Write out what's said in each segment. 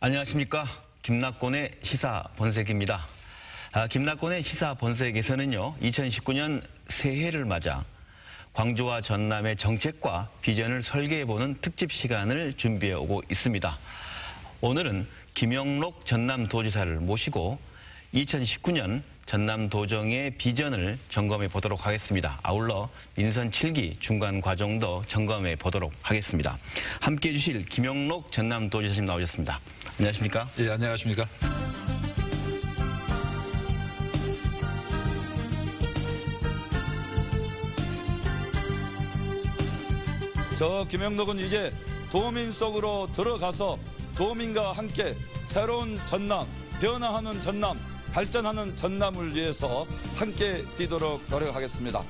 안녕하십니까. 김낙곤의 시사본색입니다. 김낙곤의 시사본색에서는요, 2019년 새해를 맞아 광주와 전남의 정책과 비전을 설계해보는 특집 시간을 준비해오고 있습니다. 오늘은 김영록 전남도지사를 모시고 2019년 전남도정의 비전을 점검해 보도록 하겠습니다. 아울러 민선 7기 중간 과정도 점검해 보도록 하겠습니다. 함께해 주실 김영록 전남도지사님 나오셨습니다. 안녕하십니까? 예, 안녕하십니까? 저 김영록은 이제 도민 속으로 들어가서 도민과 함께 새로운 전남, 변화하는 전남, 발전하는 전남을 위해서 함께 뛰도록 노력하겠습니다.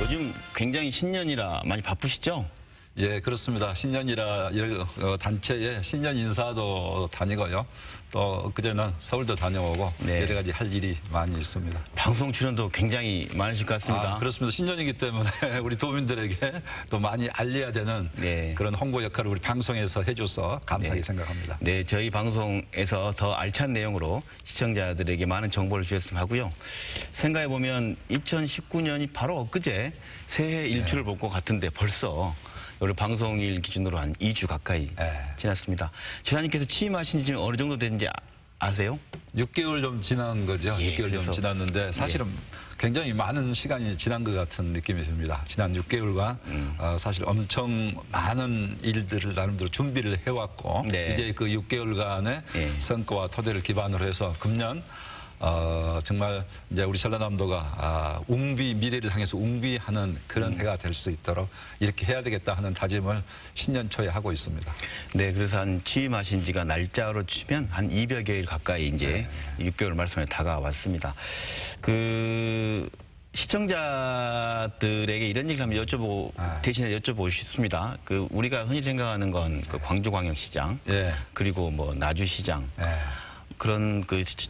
요즘 굉장히 신년이라 많이 바쁘시죠? 예, 그렇습니다. 신년이라 단체에 신년 인사도 다니고요. 또 그제는 서울도 다녀오고 네. 여러 가지 할 일이 많이 있습니다. 방송 출연도 굉장히 많으실 것 같습니다. 그렇습니다. 신년이기 때문에 우리 도민들에게 또 많이 알려야 되는 네. 그런 홍보 역할을 우리 방송에서 해줘서 감사하게 네. 생각합니다. 네, 저희 방송에서 더 알찬 내용으로 시청자들에게 많은 정보를 주셨으면 하고요. 생각해보면 2019년이 바로 엊그제 새해 일주를 볼 것 같은데 벌써 우리 방송일 기준으로 한 2주 가까이 지났습니다. 지사님께서 취임하신 지 지금 어느 정도 됐는지 아세요? 6개월 좀 지난 거죠. 예, 6개월 좀 지났는데 사실은 굉장히 많은 시간이 지난 것 같은 느낌이 듭니다. 지난 6개월간 사실 엄청 많은 일들을 나름대로 준비를 해왔고 네. 이제 그 6개월간의 성과와 토대를 기반으로 해서 금년 정말 이제 우리 전라남도가 미래를 향해서 웅비하는 그런 해가 될 수 있도록 이렇게 해야 되겠다 하는 다짐을 신년 초에 하고 있습니다. 네, 그래서 한 취임하신 지가 날짜로 치면 한 200여일 가까이 이제 6개월 말씀에 다가왔습니다. 시청자들에게 이런 얘기를 한번 대신에 여쭤보고 싶습니다. 우리가 흔히 생각하는 건 그 광주광역시장, 그리고 뭐 나주시장, 그런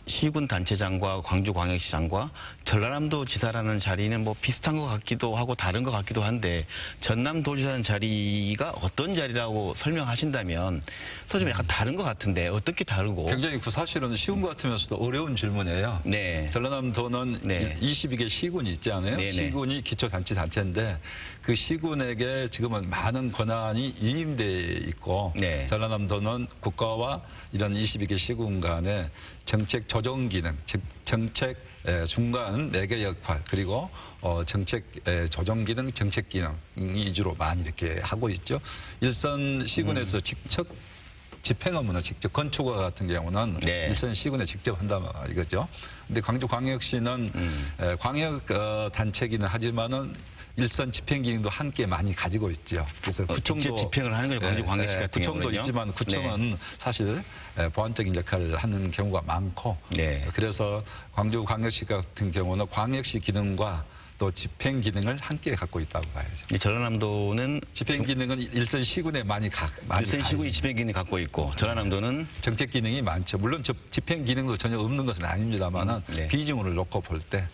시군 단체장과 광주광역시장과 전라남도 지사라는 자리는 뭐 비슷한 것 같기도 하고 다른 것 같기도 한데 전남도지사는 자리가 어떤 자리라고 설명하신다면 좀 약간 다른 것 같은데 어떻게 다르고? 굉장히 사실은 쉬운 것 같으면서도 어려운 질문이에요. 네. 전라남도는 22개 시군이 있지 않아요? 네네. 시군이 기초단체인데 그 시군에게 지금은 많은 권한이 위임돼 있고 전라남도는 국가와 이런 22개 시군 간의 정책 조정 기능, 즉 정책 중간 매개 역할 그리고 정책 조정 기능, 정책 기능 위주로 많이 이렇게 하고 있죠. 일선 시군에서 직접 집행 업무는 직접 건축과 같은 경우는 일선 시군에 직접 한다 이거죠. 근데 광주광역시는 광역 단체기는 하지만은 일선 집행 기능도 함께 많이 가지고 있죠. 그래서 구청도 집행을 하는 거죠. 광주광역시 같은 경우는요. 구청도 있지만 구청은 사실 보완적인 역할을 하는 경우가 많고 그래서 광주광역시 같은 경우는 광역시 기능과 또 집행 기능을 함께 갖고 있다고 봐야죠. 전라남도는 집행 기능은 일선 시군에 많이 일선 시군이 집행 기능 갖고 있고 전라남도는 정책 기능이 많죠. 물론 집행 기능도 전혀 없는 것은 아닙니다만은 비중을 놓고 볼 때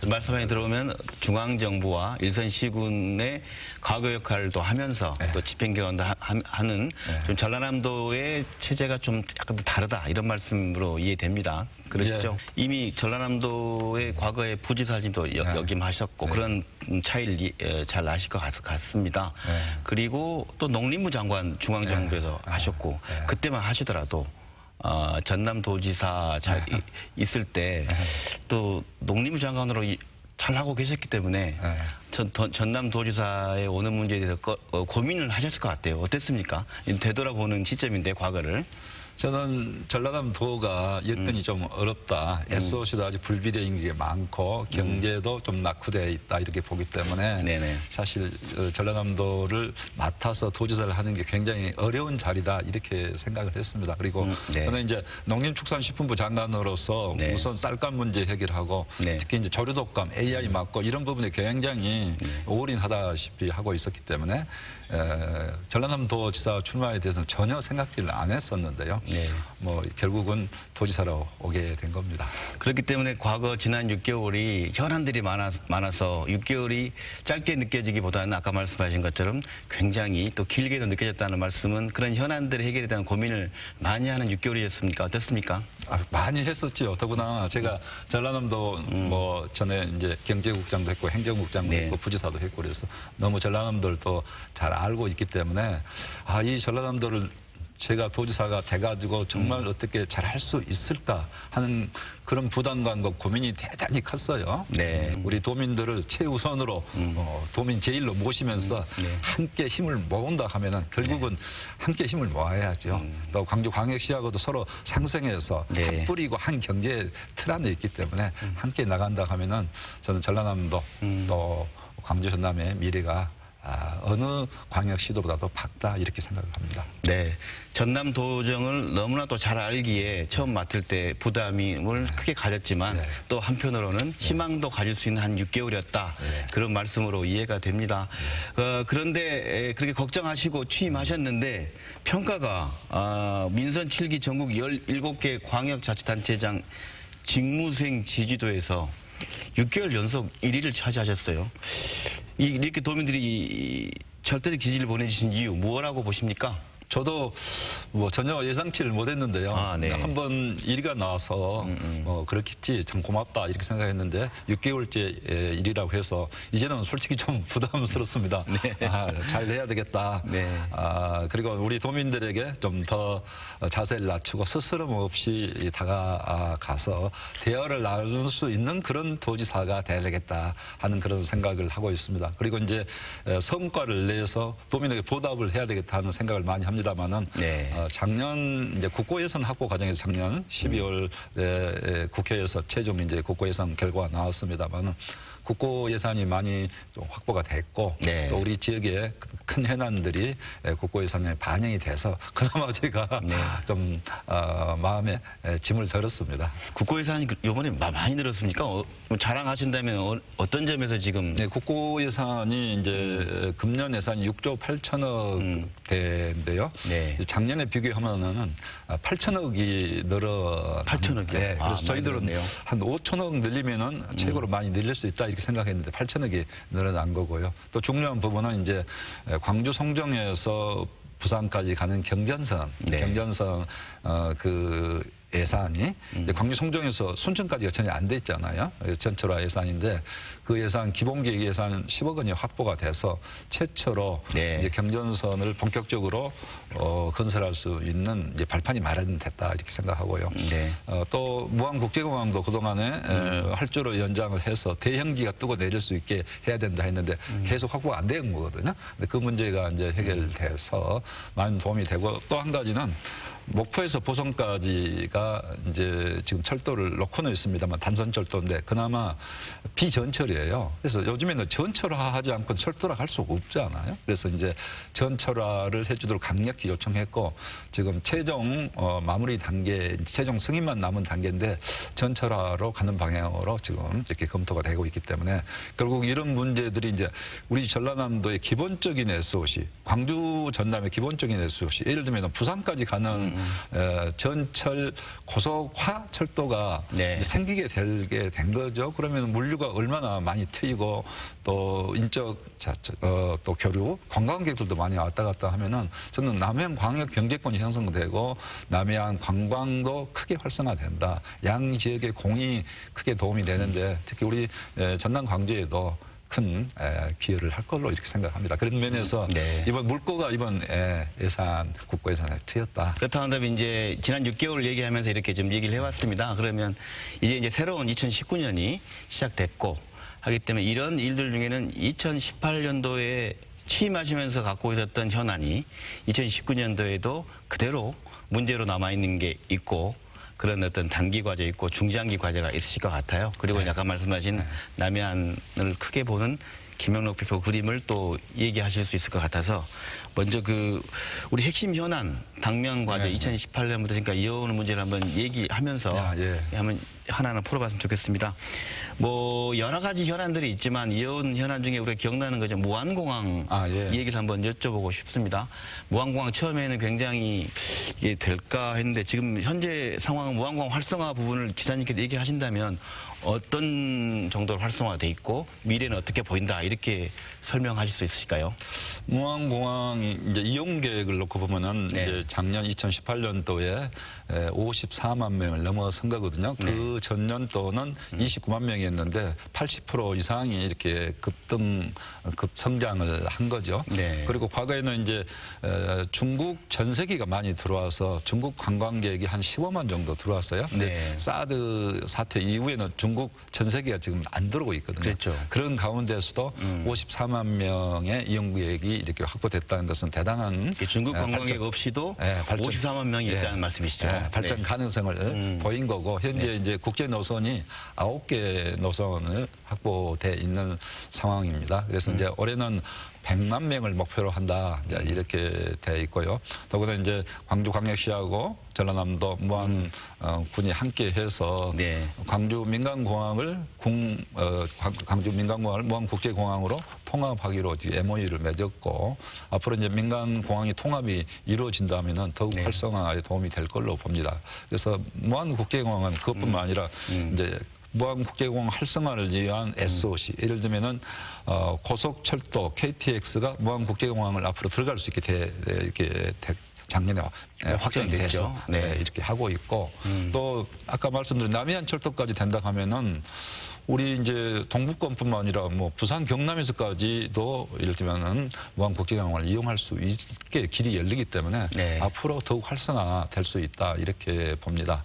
말씀에 들어오면 중앙정부와 일선 시군의 과거 역할도 하면서 또 집행기관도 하는 좀 전라남도의 체제가 좀 약간 다르다 이런 말씀으로 이해됩니다. 그러시죠? 이미 전라남도의 과거의 부지사님도 역임하셨고 그런 차이를 잘 아실 것 같습니다. 그리고 또 농림부 장관 중앙정부에서 하셨고 그때만 하시더라도 전남도지사 있을 때 또 농림부 장관으로 잘하고 계셨기 때문에 전남도지사에 오는 문제에 대해서 고민을 하셨을 것 같아요. 어땠습니까? 되돌아보는 시점인데 과거를. 저는 전라남도가 여건이 좀 어렵다. SOC도 아직 불비대인 게 많고 경제도 좀 낙후되어 있다 이렇게 보기 때문에 사실 전라남도를 맡아서 도지사를 하는 게 굉장히 어려운 자리다 이렇게 생각을 했습니다. 그리고 저는 이제 농림축산식품부 장관으로서 우선 쌀값 문제 해결하고 특히 이제 조류독감, AI 맞고 이런 부분에 굉장히 올인하다시피 하고 있었기 때문에 전라남도지사 출마에 대해서는 전혀 생각지를 안 했었는데요. 뭐 결국은 도지사로 오게 된 겁니다. 그렇기 때문에 과거 지난 6개월이 현안들이 많아서 6개월이 짧게 느껴지기보다는 아까 말씀하신 것처럼 굉장히 또 길게도 느껴졌다는 말씀은 그런 현안들의 해결에 대한 고민을 많이 하는 6개월이었습니까? 어떻습니까? 많이 했었죠. 더구나 제가 전라남도 뭐 전에 이제 경제국장도 했고 행정국장도 했고 부지사도 했고 그래서 너무 전라남도를 또 잘 알고 있기 때문에 이 전라남도를 제가 도지사가 돼가지고 정말 어떻게 잘 할 수 있을까 하는 그런 부담감과 고민이 대단히 컸어요. 우리 도민들을 최우선으로 도민 제일로 모시면서 함께 힘을 모은다 하면은 결국은 함께 힘을 모아야죠. 또 광주광역시하고도 서로 상생해서 한 뿌리고 한 경제의 틀 안에 있기 때문에 함께 나간다 하면은 저는 전라남도 또 광주 전남의 미래가 어느 광역시도보다도 밝다 이렇게 생각을 합니다. 전남 도정을 너무나 또 잘 알기에 처음 맡을 때 부담을 크게 가졌지만 또 한편으로는 희망도 가질 수 있는 한 6개월이었다. 그런 말씀으로 이해가 됩니다. 그런데 그렇게 걱정하시고 취임하셨는데 평가가 민선 7기 전국 17개 광역자치단체장 직무수행 지지도에서 6개월 연속 1위를 차지하셨어요. 이렇게 도민들이 절대적 지지를 보내주신 이유 무엇라고 보십니까? 저도 뭐 전혀 예상치를 못했는데요. 한번 1위가 나와서 그렇겠지 참 고맙다 이렇게 생각했는데 6개월째 1위라고 해서 이제는 솔직히 좀 부담스럽습니다. 잘 해야 되겠다. 그리고 우리 도민들에게 좀 더 자세를 낮추고 스스럼 없이 다가가서 대화를 나눌 수 있는 그런 도지사가 돼야 되겠다 하는 그런 생각을 하고 있습니다. 그리고 이제 성과를 내서 도민에게 보답을 해야 되겠다 하는 생각을 많이 합니다. 다만은 작년 이제 국고예산 확보 과정에서 작년 12월 국회에서 최종 이제 국고예산 결과가 나왔습니다만은 국고 예산이 많이 좀 확보가 됐고 또 우리 지역의 큰 현안들이 국고 예산에 반영이 돼서 그나마 제가 좀 마음에 짐을 덜었습니다. 국고 예산이 이번에 많이 늘었습니까? 자랑하신다면 어떤 점에서 지금? 국고 예산이 이제 금년 예산이 6조 8천억 대인데요. 작년에 비교하면은 8천억이 늘어. 8천억이요? 그래서 저희들은 한 5천억 늘리면은 최고로 많이 늘릴 수 있다 이렇게 생각했는데 8천억이 늘어난 거고요. 또 중요한 부분은 이제 광주 송정에서 부산까지 가는 경전선, 경전선 그 예산이 광주 송정에서 순천까지가 전혀 안 돼 있잖아요. 전철화 예산인데 그 예산 기본계획 예산 10억 원이 확보가 돼서 최초로 이제 경전선을 본격적으로 건설할 수 있는 이제 발판이 마련됐다 이렇게 생각하고요. 또 무안국제공항도 그동안에 활주로 연장을 해서 대형기가 뜨고 내릴 수 있게 해야 된다 했는데 계속 확보가 안 된 거거든요. 근데 그 문제가 이제 해결돼서 많은 도움이 되고 또 한 가지는 목포에서 보성까지가 이제 지금 철도를 놓고는 있습니다만 단선철도인데 그나마 비전철이에요. 그래서 요즘에는 전철화하지 않고 철도라 할 수가 없잖아요. 그래서 이제 전철화를 해주도록 강력히 요청했고 지금 최종 마무리 단계, 최종 승인만 남은 단계인데 전철화로 가는 방향으로 지금 이렇게 검토가 되고 있기 때문에 결국 이런 문제들이 이제 우리 전라남도의 기본적인 SOC, 광주 전남의 기본적인 SOC, 예를 들면 부산까지 가는 전철 고속화 철도가 이제 생기게 되게 된 거죠. 그러면 물류가 얼마나 많이 트이고 또 인적 또 교류, 관광객들도 많이 왔다 갔다 하면은 저는 남해안 광역 경제권이 형성되고 남해안 관광도 크게 활성화된다. 양 지역의 공이 크게 도움이 되는데 특히 우리 전남 광주에도 큰 기여를 할 걸로 이렇게 생각합니다. 그런 면에서 이번 물꼬가 이번 예산, 국고 예산에 트였다. 그렇다 한다면 이제 지난 6개월 얘기하면서 이렇게 좀 얘기를 해왔습니다. 그러면 이제 새로운 2019년이 시작됐고 하기 때문에 이런 일들 중에는 2018년도에 취임하시면서 갖고 있었던 현안이 2019년도에도 그대로 문제로 남아있는 게 있고 그런 어떤 단기 과제 있고 중장기 과제가 있으실 것 같아요. 그리고 아까 말씀하신 남해안을 크게 보는 김영록 대표 그림을 또 얘기하실 수 있을 것 같아서 먼저 우리 핵심 현안 당면 과제 2018년부터 지금까지 이어오는 문제를 한번 얘기하면서 한번 하나하나 풀어봤으면 좋겠습니다. 뭐 여러 가지 현안들이 있지만 이어온 현안 중에 우리가 기억나는 거죠. 무안공항 얘기를 한번 여쭤보고 싶습니다. 무안공항 처음에는 굉장히 이게 될까 했는데 지금 현재 상황은 무안공항 활성화 부분을 지사님께서 얘기하신다면 어떤 정도로 활성화돼 있고 미래는 어떻게 보인다 이렇게 설명하실 수 있으실까요? 무안공항이 이제 이용 계획을 놓고 보면은 이제 작년 2018년도에 54만 명을 넘어선 거거든요. 그 전년도는 29만 명이었는데 80% 이상이 이렇게 급성장을 한 거죠. 그리고 과거에는 이제 중국 전세기가 많이 들어와서 중국 관광객이 한 15만 정도 들어왔어요. 근데 사드 사태 이후에는 중국 전세기가 지금 안 들어오고 있거든요. 그렇죠. 그런 가운데서도 54만 명의 이용 계획이 이렇게 확보됐다는 것은 대단한 중국 관광객 없이도 54만 명이 있다는 말씀이시죠. 발전 가능성을 보인 거고 현재 이제 국제 노선이 9개 노선을 확보돼 있는 상황입니다. 그래서 이제 올해는 100만 명을 목표로 한다. 이제 이렇게 돼 있고요. 더구나 이제 광주광역시하고 전라남도 무안군이 함께해서 광주 민간공항을 무안국제공항으로 통합하기로 MOU를 맺었고 앞으로 이제 민간공항이 통합이 이루어진다면은 더욱 활성화에 도움이 될 걸로 봅니다. 그래서 무안국제공항은 그것뿐만 아니라 이제 무안국제공항 활성화를 위한 SOC, 예를 들면은 고속철도 KTX가 무안국제공항을 앞으로 들어갈 수 있게 작년에 확정이 돼서 이렇게 하고 있고 또 아까 말씀드린 남해안 철도까지 된다 하면은 우리 이제 동북권뿐만 아니라 뭐 부산 경남에서까지도 예를 들면은 무안국제공항을 이용할 수 있게 길이 열리기 때문에 앞으로 더욱 활성화될 수 있다 이렇게 봅니다.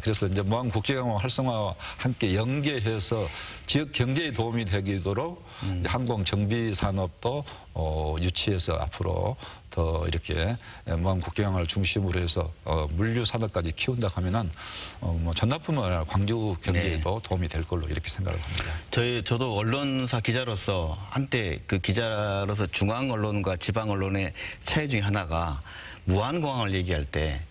그래서 이제 무안국제공항 활성화와 함께 연계해서 지역 경제에 도움이 되도록 항공 정비 산업도 유치해서 앞으로 더 이렇게 무안국제공항을 중심으로 해서 물류 산업까지 키운다 하면은 뭐 전남뿐만 아니라 광주 경제에도 도움이 될 걸로 이렇게 생각을 합니다. 저도 언론사 기자로서 한때 그 기자로서 중앙 언론과 지방 언론의 차이 중에 하나가 무안공항을 얘기할 때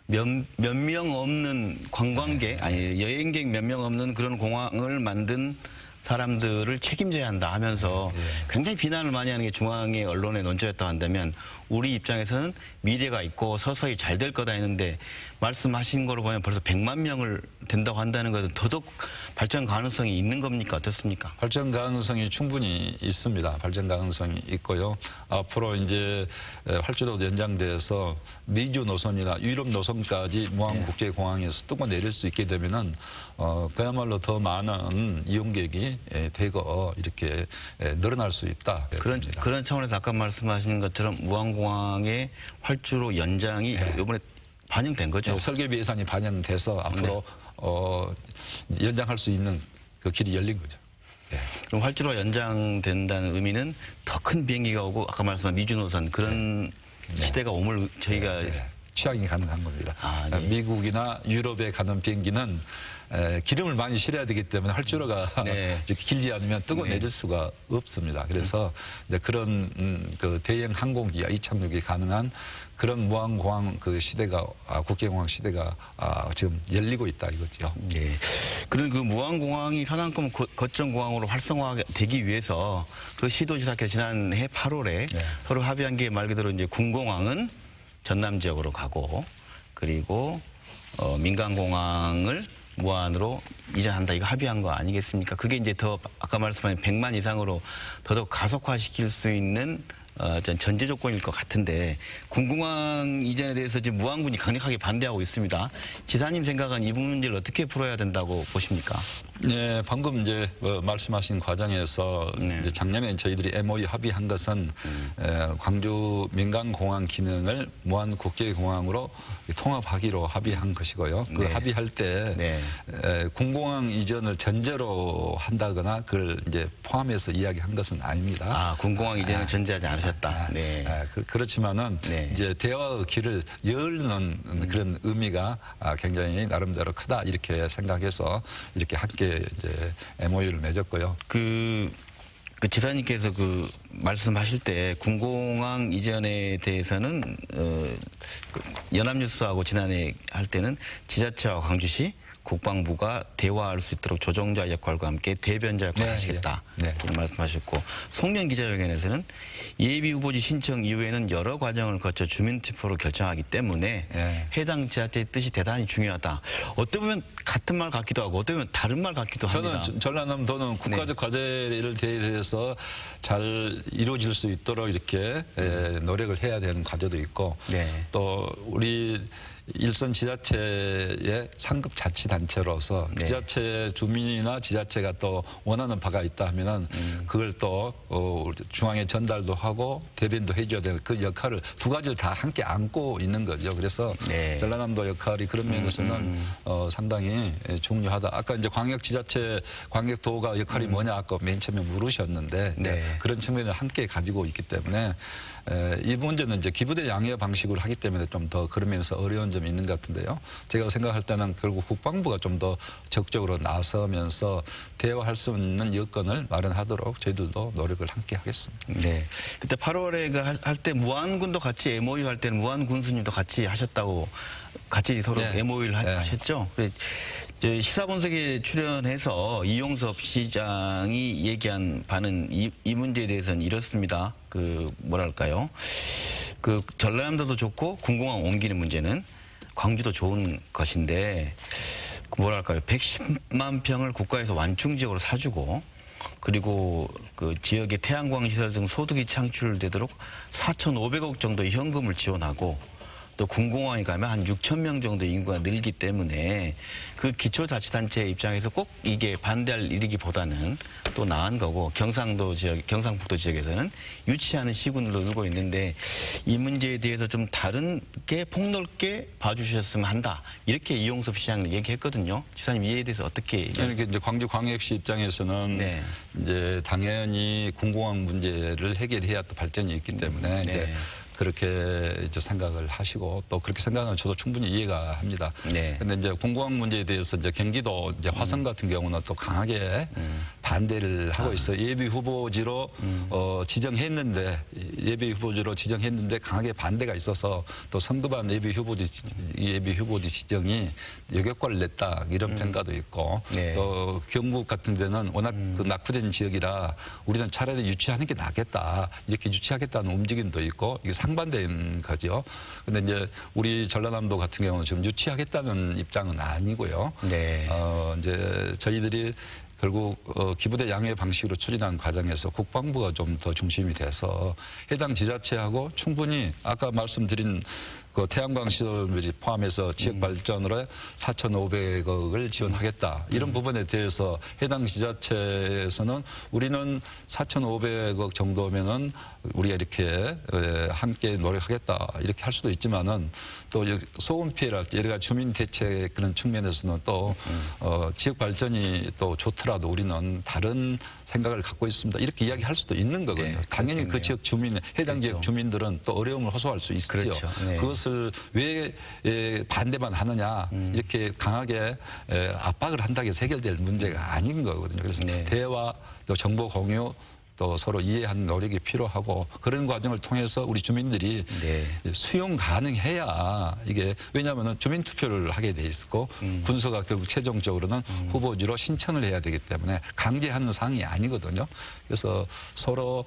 몇 명 없는 관광객 여행객 몇 명 없는 그런 공항을 만든 사람들을 책임져야 한다 하면서 굉장히 비난을 많이 하는 게 중앙의 언론의 논조였다고 한다면 우리 입장에서는 미래가 있고 서서히 잘 될 거다 했는데 말씀하신 거로 보면 벌써 100만 명을 된다고 한다는 것은 더더욱 발전 가능성이 있는 겁니까? 어떻습니까? 발전 가능성이 충분히 있습니다. 발전 가능성이 있고요. 앞으로 이제 활주로 연장돼서 미주 노선이나 유럽 노선까지 무안국제공항에서 뚫고 내릴 수 있게 되면은 그야말로 더 많은 이용객이 대거 이렇게 늘어날 수 있다. 그런 차원에서 아까 말씀하신 것처럼 무안공항의 활주로 연장이 이번에 반영된 거죠? 설계비 예산이 반영돼서 앞으로 연장할 수 있는 그 길이 열린 거죠. 그럼 활주로가 연장된다는 의미는 더 큰 비행기가 오고 아까 말씀한 미주 노선 그런 시대가 오물 저희가 취향이 가능한 겁니다. 미국이나 유럽에 가는 비행기는 기름을 많이 실어야 되기 때문에 활주로가 이렇게 길지 않으면 뜨고 내릴 수가 없습니다. 그래서 이제 그런 그 대형 항공기가 이착륙이 가능한 그런 무안공항 그 시대가 국제공항 시대가 지금 열리고 있다 이거죠. 그런 그 무안공항이 산안권 거점공항으로 활성화되기 위해서 그 시도지사께서 지난해 8월에 서로 합의한 게 말 그대로 이제 군공항은 전남 지역으로 가고 그리고 민간공항을 무안으로 이전한다 이거 합의한 거 아니겠습니까? 그게 이제 더 아까 말씀하신 100만 이상으로 더더욱 가속화시킬 수 있는 전제 조건일 것 같은데 군공항 이전에 대해서 지금 무안군이 강력하게 반대하고 있습니다. 지사님 생각은 이 문제를 어떻게 풀어야 된다고 보십니까? 네, 방금 이제 말씀하신 과정에서 이제 작년에 저희들이 MOU 합의한 것은 광주 민간공항 기능을 무한 국제공항으로 통합하기로 합의한 것이고요. 그 합의할 때 군공항 이전을 전제로 한다거나 그걸 이제 포함해서 이야기한 것은 아닙니다. 아, 군공항 이전을 전제하지 않으셨다. 그렇지만은 이제 대화의 길을 열는 그런 의미가 굉장히 나름대로 크다 이렇게 생각해서 이렇게 함께 이제 MOU를 맺었고요. 그 지사님께서 말씀하실 때 군공항 이전에 대해서는 연합뉴스하고 지난해 할 때는 지자체와 광주시 국방부가 대화할 수 있도록 조정자 역할과 함께 대변자 역할을 하시겠다 이렇게 말씀하셨고, 송년 기자회견에서는 예비 후보지 신청 이후에는 여러 과정을 거쳐 주민투표로 결정하기 때문에 해당 지자체의 뜻이 대단히 중요하다. 어떻게 보면 같은 말 같기도 하고 어떻게 보면 다른 말 같기도 합니다. 저는 전라남도는 국가적 과제를 대해서 잘 이루어질 수 있도록 이렇게 노력을 해야 되는 과제도 있고 또 우리 일선 지자체의 상급 자치단체로서 지자체 주민이나 지자체가 또 원하는 바가 있다 하면은 그걸 또 중앙에 전달도 하고 대변도 해줘야 되는 그 역할을 두 가지를 다 함께 안고 있는 거죠. 그래서 전라남도 역할이 그런 면에서는 상당히 중요하다. 아까 이제 광역지자체, 광역도가 역할이 뭐냐 아까 맨 처음에 물으셨는데 그런 측면을 함께 가지고 있기 때문에 이 문제는 이제 기부대 양해 방식으로 하기 때문에 좀 더 그런 면에서 어려운 점이 있는 것 같은데요. 제가 생각할 때는 결국 국방부가 좀 더 적극적으로 나서면서 대화할 수 있는 여건을 마련하도록 저희들도 노력을 함께 하겠습니다. 네. 그때 8월에 할 때 무안군도 같이 MOU 할 때는 무안군수님도 같이 하셨다고 같이 서로 MOU를 하셨죠. 시사분석에 출연해서 이용섭 시장이 얘기한 바는 이 문제에 대해서는 이렇습니다. 뭐랄까요. 전라남도도 좋고 군공항 옮기는 문제는 광주도 좋은 것인데 뭐랄까요. 110만 평을 국가에서 완충 지역으로 사주고 그리고 그 지역의 태양광 시설 등 소득이 창출되도록 4,500억 정도의 현금을 지원하고 또 군공항에 가면 한 6천 명 정도 인구가 늘기 때문에 그 기초자치단체 입장에서 꼭 이게 반대할 일이기보다는 또 나은 거고 경상도 지역, 경상북도 지역에서는 유치하는 시군으로 늘고 있는데 이 문제에 대해서 좀 다른게 폭넓게 봐주셨으면 한다. 이렇게 이용섭 시장을 얘기했거든요. 지사님 이에 대해서 어떻게? 그러니까 이제 광주광역시 입장에서는 이제 당연히 군공항 문제를 해결해야 또 발전이 있기 때문에 이제 그렇게 이제 생각을 하시고 또 그렇게 생각하는 저도 충분히 이해가 합니다. 그런데 이제 군공항 문제에 대해서 이제 경기도 이제 화성 같은 경우는 또 강하게 반대를 하고 있어요. 예비 후보지로 지정했는데 강하게 반대가 있어서 또 선거반 예비 후보지 지정이 역효과를 냈다 이런 평가도 있고 또 경북 같은 데는 워낙 그 낙후된 지역이라 우리는 차라리 유치하는 게 낫겠다 이렇게 유치하겠다는 움직임도 있고 이게 상반된 거죠. 근데 이제 우리 전라남도 같은 경우는 지금 유치하겠다는 입장은 아니고요. 이제 저희들이 결국 기부대 양해 방식으로 추진한 과정에서 국방부가 좀 더 중심이 돼서 해당 지자체하고 충분히 아까 말씀드린 그 태양광 시설을 포함해서 지역 발전으로 4,500억을 지원하겠다. 이런 부분에 대해서 해당 지자체에서는 우리는 4,500억 정도면은 우리가 이렇게 함께 노력하겠다. 이렇게 할 수도 있지만은 또 소음 피해랄지 여러 가지 주민 대책 그런 측면에서는 또 지역 발전이 또 좋더라도 우리는 다른 생각을 갖고 있습니다. 이렇게 이야기할 수도 있는 거거든요. 당연히 그 지역 주민, 해당 지역 주민들은 또 어려움을 호소할 수 있죠. 그것을 왜 반대만 하느냐 이렇게 강하게 압박을 한다고 해서 해결될 문제가 아닌 거거든요. 그래서 대화, 또 정보 공유, 또 서로 이해하는 노력이 필요하고 그런 과정을 통해서 우리 주민들이 수용 가능해야 이게 왜냐하면 주민투표를 하게 돼 있고 군수가 결국 최종적으로는 후보지로 신청을 해야 되기 때문에 강제하는 사항이 아니거든요. 그래서 서로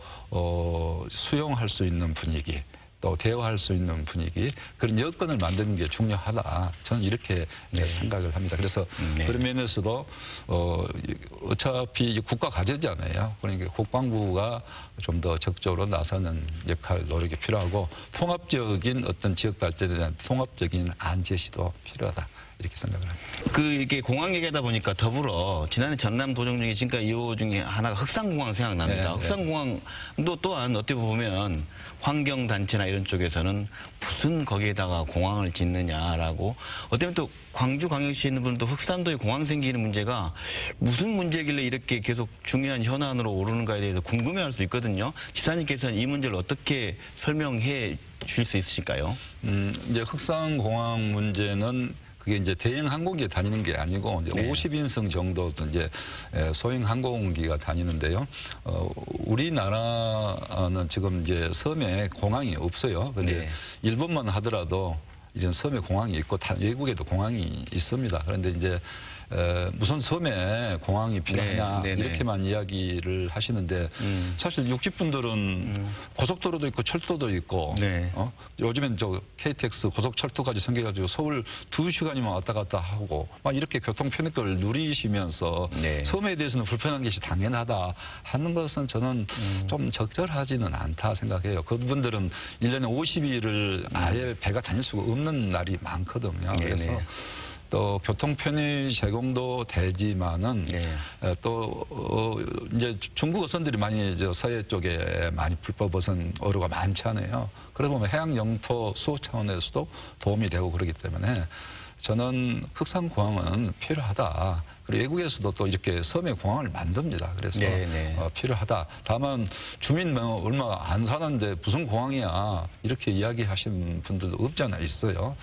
수용할 수 있는 분위기 또 대화할 수 있는 분위기 그런 여건을 만드는 게 중요하다. 저는 이렇게 생각을 합니다. 그래서 그런 면에서도 어차피 국가 과제잖아요. 그러니까 국방부가 좀 더 적극적으로 나서는 역할 노력이 필요하고 통합적인 어떤 지역 발전에 대한 통합적인 안 제시도 필요하다. 이렇게 생각을 합니다. 이게 공항 얘기하다 보니까 더불어 지난해 전남 도정 중에 지금까지 2호 중에 하나가 흑산공항 생각납니다. 네, 흑산공항도 또한 어떻게 보면 환경단체나 이런 쪽에서는 무슨 거기에다가 공항을 짓느냐라고 어떻게 보면 또 광주광역시에 있는 분들도 흑산도에 공항 생기는 문제가 무슨 문제길래 이렇게 계속 중요한 현안으로 오르는가에 대해서 궁금해할 수 있거든요. 지사님께서는 이 문제를 어떻게 설명해 주실 수 있으실까요? 이제 흑산공항 문제는 그게 이제 대형 항공기 다니는 게 아니고 이제 네. 50인승 정도 이제 소형 항공기가 다니는데요. 우리나라는 지금 이제 섬에 공항이 없어요. 근데 네. 일본만 하더라도 이런 섬에 공항이 있고 외국에도 공항이 있습니다. 그런데 이제 무슨 섬에 공항이 필요하냐 네, 이렇게만 이야기를 하시는데 사실 육지분들은 고속도로도 있고 철도도 있고 네. 요즘엔 저 KTX 고속철도까지 생겨가지고 서울 2시간이면 왔다 갔다 하고 막 이렇게 교통 편익을 누리시면서 네. 섬에 대해서는 불편한 것이 당연하다 하는 것은 저는 좀 적절하지는 않다 생각해요. 그분들은 1년에 50일을 아예 배가 다닐 수가 없는 날이 많거든요. 그래서 또 교통 편의 제공도 되지만은 또 이제 중국 어선들이 많이 이제 서해 쪽에 많이 불법 어선 어류가 많잖아요. 그러다 보면 해양 영토 수호 차원에서도 도움이 되고 그러기 때문에 저는 흑산공항은 필요하다. 그리고 외국에서도 또 이렇게 섬에 공항을 만듭니다. 그래서 필요하다. 다만 주민 얼마 안 사는데 무슨 공항이야 이렇게 이야기하시는 분들도 없잖아 있어요.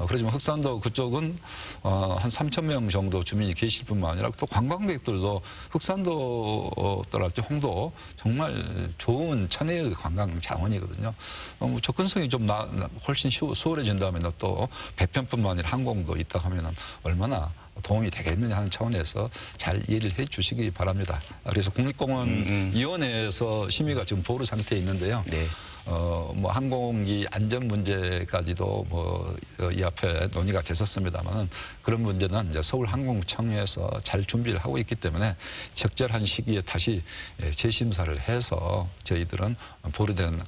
그렇지만 흑산도 그쪽은 한 3,000명 정도 주민이 계실 뿐만 아니라 또 관광객들도 흑산도 또랄지 홍도 정말 좋은 천혜의 관광 자원이거든요. 접근성이 좀 훨씬 수월해진다면 또 배편뿐만 아니라 항공도 있다 하면 얼마나 도움이 되겠느냐 하는 차원에서 잘 이해를 해 주시기 바랍니다. 그래서 국립공원위원회에서 심의가 지금 보류 상태에 있는데요. 뭐 항공기 안전 문제까지도 뭐 이 앞에 논의가 됐었습니다만은 그런 문제는 이제 서울항공청에서 잘 준비를 하고 있기 때문에 적절한 시기에 다시 재심사를 해서 저희들은 보류된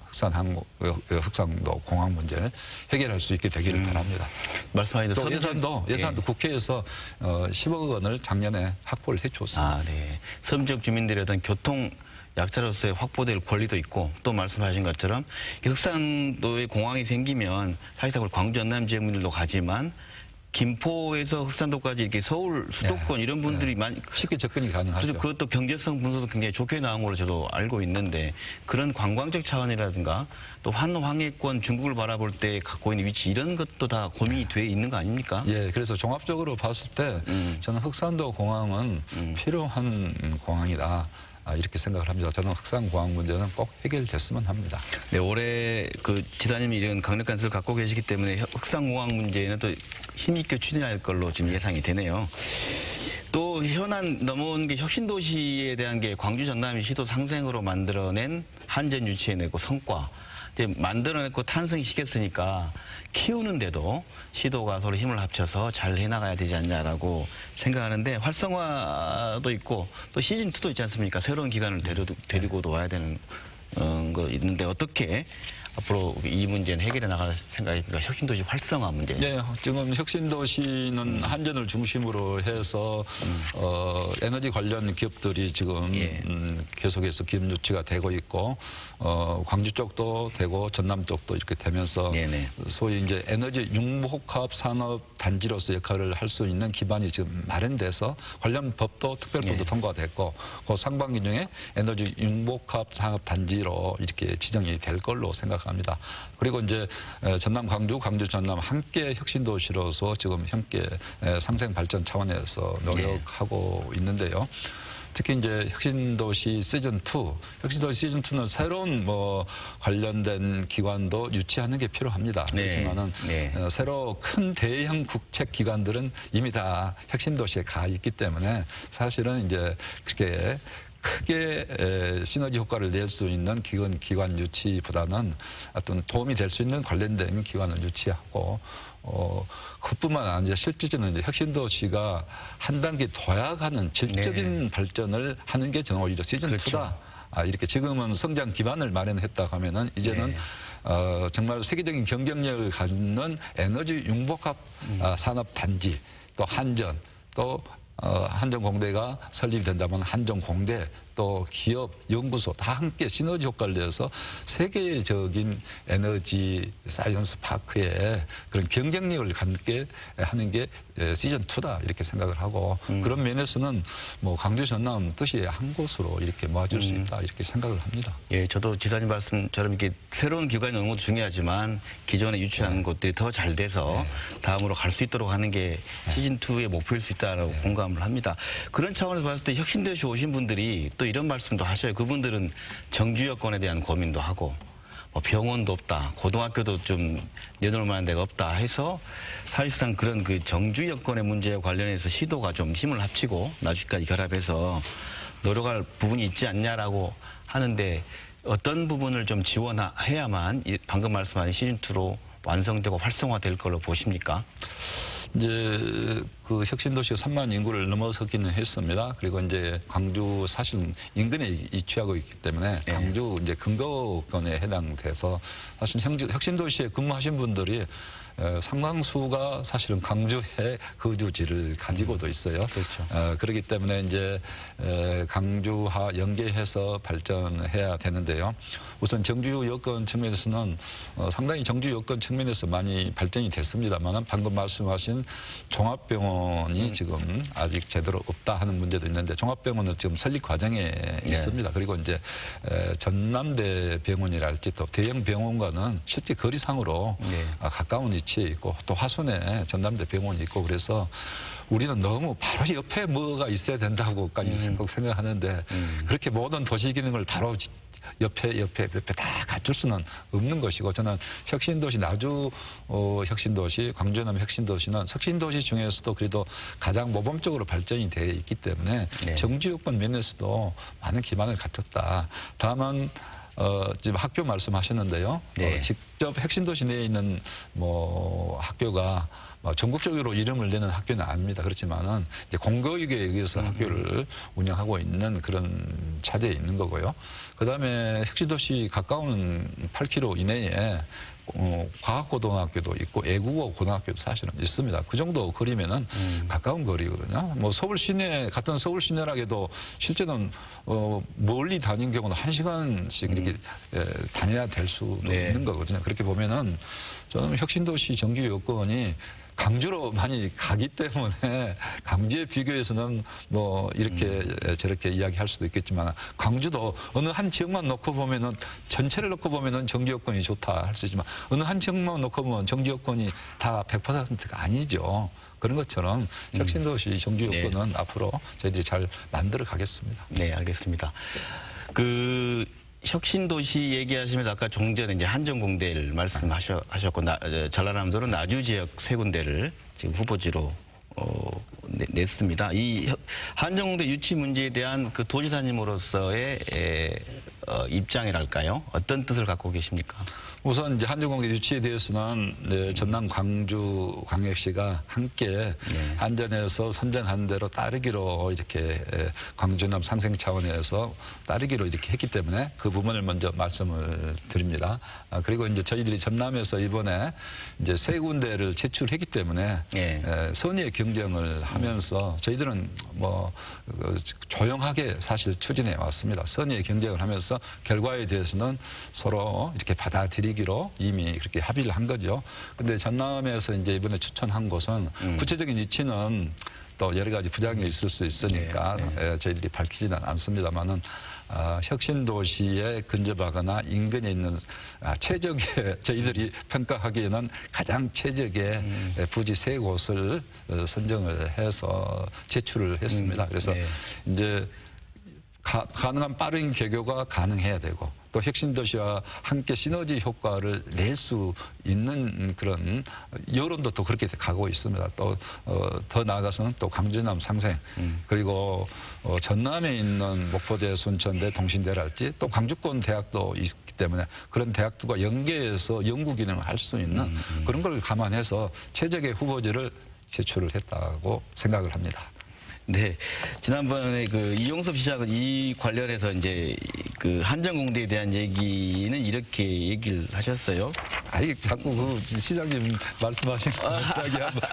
흑산도 공항 문제를 해결할 수 있게 되기를 바랍니다. 말씀하신 예산도 국회에서 10억 원을 작년에 확보를 해줬습니다. 섬 지역 주민들의 어떤 교통 약자로서의 확보될 권리도 있고 또 말씀하신 것처럼 흑산도에 공항이 생기면 사실상 광주 전남 지역민들도 가지만 김포에서 흑산도까지 이렇게 서울 수도권 이런 분들이 많이 쉽게 접근이 가능하죠. 그래서 그것도 경제성 분석도 굉장히 좋게 나온 걸로 저도 알고 있는데 그런 관광적 차원이라든가 또 환호항해권 중국을 바라볼 때 갖고 있는 위치 이런 것도 다 고민이 돼 있는 거 아닙니까? 그래서 종합적으로 봤을 때 저는 흑산도 공항은 필요한 공항이다. 이렇게 생각을 합니다. 저는 흑산공항 문제는 꼭 해결됐으면 합니다. 올해 지사님이 이런 강력한 뜻을 갖고 계시기 때문에 흑산공항 문제는 또 힘있게 추진할 걸로 지금 예상이 되네요. 또 현안 넘어온 게 혁신도시에 대한 게 광주 전남이 시도 상생으로 만들어낸 한전 유치해내고 성과 이제 만들어냈고 탄생시켰으니까 키우는데도 시도가 서로 힘을 합쳐서 잘 해나가야 되지 않냐라고 생각하는데 활성화도 있고 또 시즌2도 있지 않습니까? 새로운 기관을 데리고도 와야 되는 거 있는데 어떻게 앞으로 이 문제는 해결해 나갈 생각입니까? 혁신도시 활성화 문제. 지금 혁신도시는 한전을 중심으로 해서 에너지 관련 기업들이 지금 계속해서 기업 유치가 되고 있고 광주 쪽도 되고 전남 쪽도 이렇게 되면서 소위 이제 에너지 융복합 산업 단지로서 역할을 할 수 있는 기반이 지금 마련돼서 관련 법도 특별법도 통과됐고 그 상반기 중에 에너지 융복합 산업 단지로 이렇게 지정이 될 걸로 생각합니다. 그리고 이제 전남 광주, 광주 전남 함께 혁신도시로서 지금 함께 상생 발전 차원에서 노력하고 있는데요. 특히 이제 혁신도시 시즌2, 혁신도시 시즌2는 새로운 관련된 기관도 유치하는 게 필요합니다. 그렇지만은 새로 큰 대형 국책 기관들은 이미 다 혁신도시에 가 있기 때문에 사실은 이제 그렇게 크게 시너지 효과를 낼 수 있는 기관 유치보다는 어떤 도움이 될 수 있는 관련된 기관을 유치하고 그뿐만 아니라 실질적으로 이제 혁신도시가 한 단계 도약하는 질적인 발전을 하는 게 저는 오히려 시즌2다. 이렇게 지금은 성장 기반을 마련했다 하면은 이제는 정말 세계적인 경쟁력을 갖는 에너지 융복합 산업 단지, 또 한전, 또 한전공대가 설립이 된다면 한전공대, 또 기업, 연구소 다 함께 시너지 효과를 내서 세계적인 에너지 사이언스 파크에 그런 경쟁력을 갖게 하는 게 시즌2다 이렇게 생각을 하고 그런 면에서는 뭐 광주 전남 뜻이 한 곳으로 이렇게 모아줄 수 있다 이렇게 생각을 합니다. 예, 저도 지사님 말씀처럼 이렇게 새로운 기관이 오는 것도 중요하지만 기존에 유치한 곳들이 더 잘 돼서 다음으로 갈 수 있도록 하는 게 시즌2의 목표일 수 있다라고 공감을 합니다. 그런 차원에서 봤을 때 혁신도시 오신 분들이 또 이런 말씀도 하셔요. 그분들은 정주 여건에 대한 고민도 하고 뭐 병원도 없다, 고등학교도 좀 내놓을 만한 데가 없다 해서 사실상 그런 그 정주 여건의 문제와 관련해서 시도가 좀 힘을 합치고 나주까지 결합해서 노력할 부분이 있지 않냐라고 하는데 어떤 부분을 좀 지원해야만 방금 말씀하신 시즌2로 완성되고 활성화될 걸로 보십니까? 이제 그 혁신도시가 3만 인구를 넘어서기는 했습니다. 그리고 이제 광주 사실 인근에 위치하고 있기 때문에 광주 이제 근거권에 해당돼서 사실 혁신도시에 근무하신 분들이 상당수가 사실은 광주에 거주지를 가지고도 있어요. 그렇죠. 그렇기 때문에 이제 광주와 연계해서 발전해야 되는데요. 우선 정주 여건 측면에서는 상당히 정주 여건 측면에서 많이 발전이 됐습니다만 방금 말씀하신 종합병원이 지금 아직 제대로 없다 하는 문제도 있는데 종합병원은 지금 설립 과정에 있습니다. 그리고 이제 전남대 병원이랄지 또 대형 병원과는 실제 거리상으로 가까운 위치에 있고 또 화순에 전남대 병원이 있고 그래서 우리는 너무 바로 옆에 뭐가 있어야 된다고까지 생각하는데 그렇게 모든 도시 기능을 바로 옆에 다 갖출 수는 없는 것이고 저는 혁신도시 나주 혁신도시, 광주남 혁신도시는 혁신도시 중에서도 그래도 가장 모범적으로 발전이 되어 있기 때문에 정주 여건 면에서도 많은 기반을 갖췄다. 다만 지금 학교 말씀하셨는데요. 직접 혁신도시 내에 있는 뭐 학교가 전국적으로 이름을 내는 학교는 아닙니다. 그렇지만은 이제 공교육에 의해서 학교를 운영하고 있는 그런 차제에 있는 거고요. 그다음에 혁신도시 가까운 8km 이내에 과학고등학교도 있고 애국어 고등학교도 사실은 있습니다. 그 정도 거리면은 가까운 거리거든요. 뭐 서울 시내 같은 서울 시내라도 실제는 멀리 다닌 경우는 1시간씩 이렇게 다녀야 될 수도 있는 거거든요. 그렇게 보면은 저는 혁신도시 정규 여건이 광주로 많이 가기 때문에 광주에 비교해서는 뭐 이렇게 저렇게 이야기할 수도 있겠지만 광주도 어느 한 지역만 놓고 보면은 전체를 놓고 보면은 정규 여건이 좋다 할 수 있지만 어느 한 지역만 놓고 보면 정규 여건이 다 100%가 아니죠. 그런 것처럼 혁신도시 정규 여건은 앞으로 저희들이 잘 만들어 가겠습니다. 네, 알겠습니다. 혁신도시 얘기하시면서 아까 좀 전에 이제 한전공대를 말씀하셨고 전라남도는 나주 지역 세 군데를 지금 후보지로 냈습니다. 이 한전공대 유치 문제에 대한 그 도지사님으로서의 입장이랄까요? 어떤 뜻을 갖고 계십니까? 우선 이제 한전공대 유치에 대해서는 전남 광주 광역시가 함께 한전에서 선정한 대로 따르기로 이렇게 광주남 상생 차원에서 따르기로 이렇게 했기 때문에 그 부분을 먼저 말씀을 드립니다. 그리고 이제 저희들이 전남에서 이번에 이제 세 군데를 제출했기 때문에 선의의 경쟁을 하면서 저희들은 뭐 조용하게 사실 추진해 왔습니다. 선의의 경쟁을 하면서 결과에 대해서는 서로 이렇게 받아들이기로 이미 그렇게 합의를 한 거죠. 근데 전남에서 이제 이번에 추천한 곳은 구체적인 위치는 또 여러 가지 부작용이 있을 수 있으니까 저희들이 밝히지는 않습니다만은 혁신도시에 근접하거나 인근에 있는 최적의 저희들이 평가하기에는 가장 최적의 부지 세 곳을 선정을 해서 제출을 했습니다. 그래서 이제 가능한 빠른 개교가 가능해야 되고 또 혁신도시와 함께 시너지 효과를 낼 수 있는 그런 여론도 또 그렇게 가고 있습니다. 또 더 나아가서는 또 광주남 상생 그리고 전남에 있는 목포대, 순천대, 동신대랄지 또 광주권 대학도 있기 때문에 그런 대학들과 연계해서 연구 기능을 할 수 있는 그런 걸 감안해서 최적의 후보지를 제출을 했다고 생각을 합니다. 네, 지난번에 그 이용섭 시장은 이 관련해서 이제 그 한전공대에 대한 얘기는 이렇게 얘기를 하셨어요. 아니 자꾸 그 시장님 말씀하신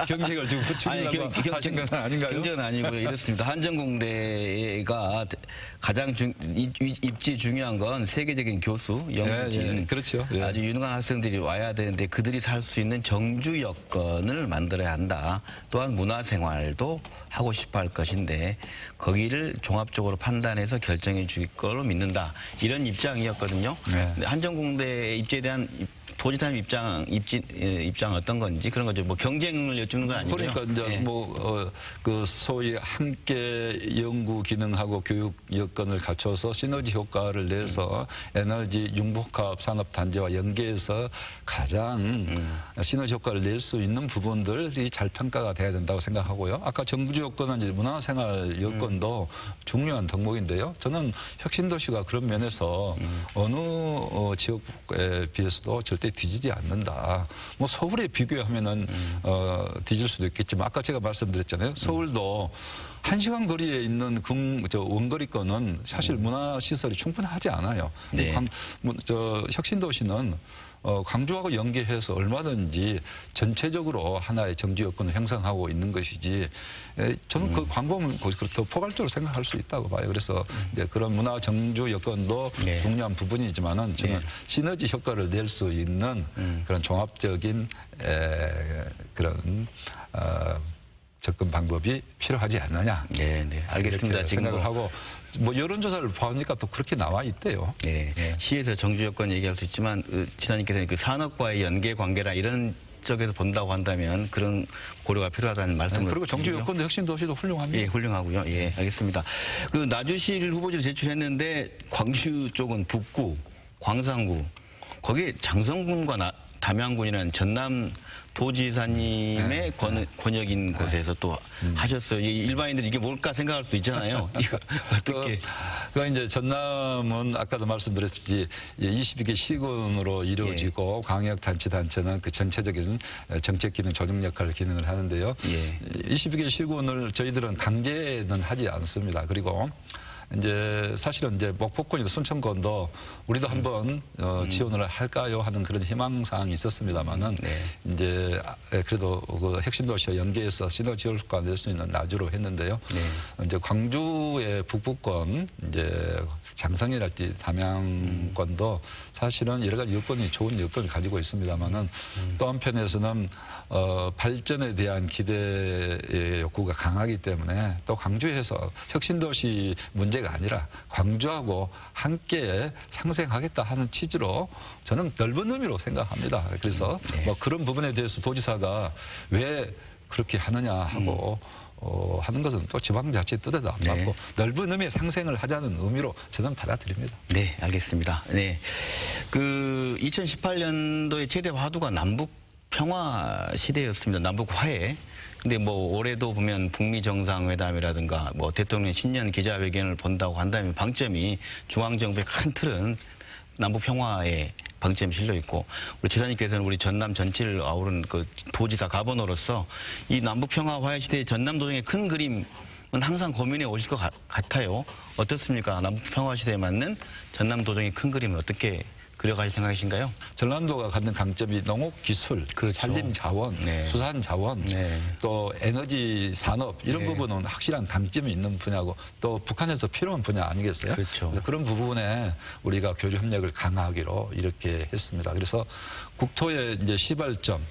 경쟁을 지금 부추기려고 하신 건 아닌가요? 경쟁은 아니고요. 이렇습니다. 한전공대가 가장 입지 중요한 건 세계적인 교수, 연구진, 그렇죠. 아주 유능한 학생들이 와야 되는데 그들이 살 수 있는 정주 여건을 만들어야 한다. 또한 문화생활도 하고 싶어 할 것인데 거기를 종합적으로 판단해서 결정해 줄 걸로 믿는다. 이런 입장이었거든요. 한전공대 입지에 대한 도지사님 입장 어떤 건지 그런 거죠. 뭐 경쟁을 여쭙는 건 아니고요. 그러니까 이제 그 소위 함께 연구 기능하고 교육 여건을 갖춰서 시너지 효과를 내서 에너지 융복합 산업 단지와 연계해서 가장 시너지 효과를 낼 수 있는 부분들이 잘 평가가 돼야 된다고 생각하고요. 아까 정부 여건은 이제 문화생활 여건도 중요한 덕목인데요. 저는 혁신도시가 그런 면에서 어느 지역에 비해서도 절대 뒤지지 않는다. 뭐 서울에 비교하면은 뒤질 수도 있겠지만 아까 제가 말씀드렸잖아요. 서울도 1시간 거리에 있는 원거리권은 사실 문화시설이 충분하지 않아요. 네. 혁신도시는 광주하고 연계해서 얼마든지 전체적으로 하나의 정지 여건을 형성하고 있는 것이지 저는 그 광범은 더 포괄적으로 생각할 수 있다고 봐요. 그래서 이제 그런 문화 정주 여건도 중요한 부분이지만은 저는 시너지 효과를 낼 수 있는 그런 종합적인 그런 접근 방법이 필요하지 않느냐. 네, 알겠습니다. 지금 생각을 하고 뭐 여론조사를 보니까 또 그렇게 나와 있대요. 시에서 정주 여건 얘기할 수 있지만 지사님께서는 그 산업과의 연계 관계나 이런 쪽에서 본다고 한다면 그런 고려가 필요하다는 말씀을. 그리고 정주 여건도 혁신도시도 훌륭합니다. 예, 훌륭하고요. 알겠습니다. 그 나주시를 후보지로 제출했는데 광주 쪽은 북구, 광산구 거기에 장성군과 담양군이라는 전남 도지사님의 권역인 곳에서 또 하셨어요. 일반인들이 이게 뭘까 생각할 수도 있잖아요. 이거 어떻게? 그 이제 전남은 아까도 말씀드렸듯이 22개 시군으로 이루어지고 광역단체는 그 전체적인 정책기능 조정 역할을 기능을 하는데요. 22개 시군을 저희들은 강제는 하지 않습니다. 그리고 이제 사실은 이제 목포권이나 순천권도 우리도 한번 지원을 할까요 하는 그런 희망사항이 있었습니다만은 이제 그래도 그 혁신도시와 연계해서 시너지 효과 낼 수 있는 나주로 했는데요. 이제 광주의 북부권 이제 장성이랄지 담양권도 사실은 여러 가지 여건이 좋은 여건을 가지고 있습니다만은 또 한편에서는 발전에 대한 기대의 욕구가 강하기 때문에 또 광주에서 혁신도시 문제가 아니라 광주하고 함께 상생하겠다 하는 취지로 저는 넓은 의미로 생각합니다. 그래서 뭐 그런 부분에 대해서 도지사가 왜 그렇게 하느냐 하고 하는 것은 또 지방자치 뜻에도 안 맞고 넓은 의미의 상생을 하자는 의미로 저는 받아들입니다. 네, 알겠습니다. 그 2018년도에 최대 화두가 남북 평화 시대였습니다. 남북 화해. 근데 뭐 올해도 보면 북미 정상회담이라든가 뭐 대통령 신년 기자회견을 본다고 한다면 방점이 중앙정부의 큰 틀은 남북 평화에 방점이 실려 있고 우리 지사님께서는 우리 전남 전체를 아우른 그 도지사 가번으로서 이 남북 평화 화해 시대의 전남 도정의 큰 그림은 항상 고민해 오실 것 같아요. 어떻습니까? 남북 평화 시대에 맞는 전남 도정의 큰 그림은 어떻게 그려갈 생각이신가요? 전라도가 갖는 강점이 농업기술, 산림자원, 수산자원, 또 에너지 산업 이런 부분은 확실한 강점이 있는 분야고 또 북한에서 필요한 분야 아니겠어요? 그래서 그런 부분에 우리가 교류 협력을 강화하기로 이렇게 했습니다. 그래서 국토의 이제 시발점,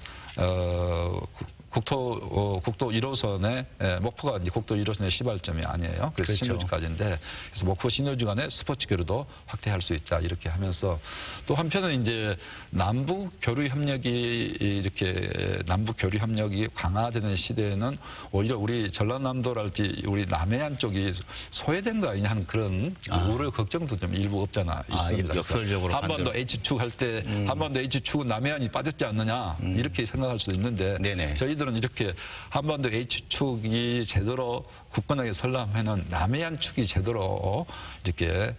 국토 1호선의 목포가 이제 국토 1호선의 시발점이 아니에요. 그래서 신호지까지인데 그래서 목포 신호지 간의 스포츠 교류도 확대할 수 있다 이렇게 하면서 또 한편은 이제 남북 교류 협력이 이렇게 남북 교류 협력이 강화되는 시대에는 오히려 우리 전라남도랄지 우리 남해안 쪽이 소외된 거 아니냐 하는 그런 우려 걱정도 좀 일부 없잖아 있습니다. 역설적으로 한반도 H축 할 때 한반도 H축은 남해안이 빠졌지 않느냐 이렇게 생각할 수도 있는데 저희들 은 이렇게 한반도 H축이 제대로 굳건하게 설람하면 남해안 축이 제대로 이렇게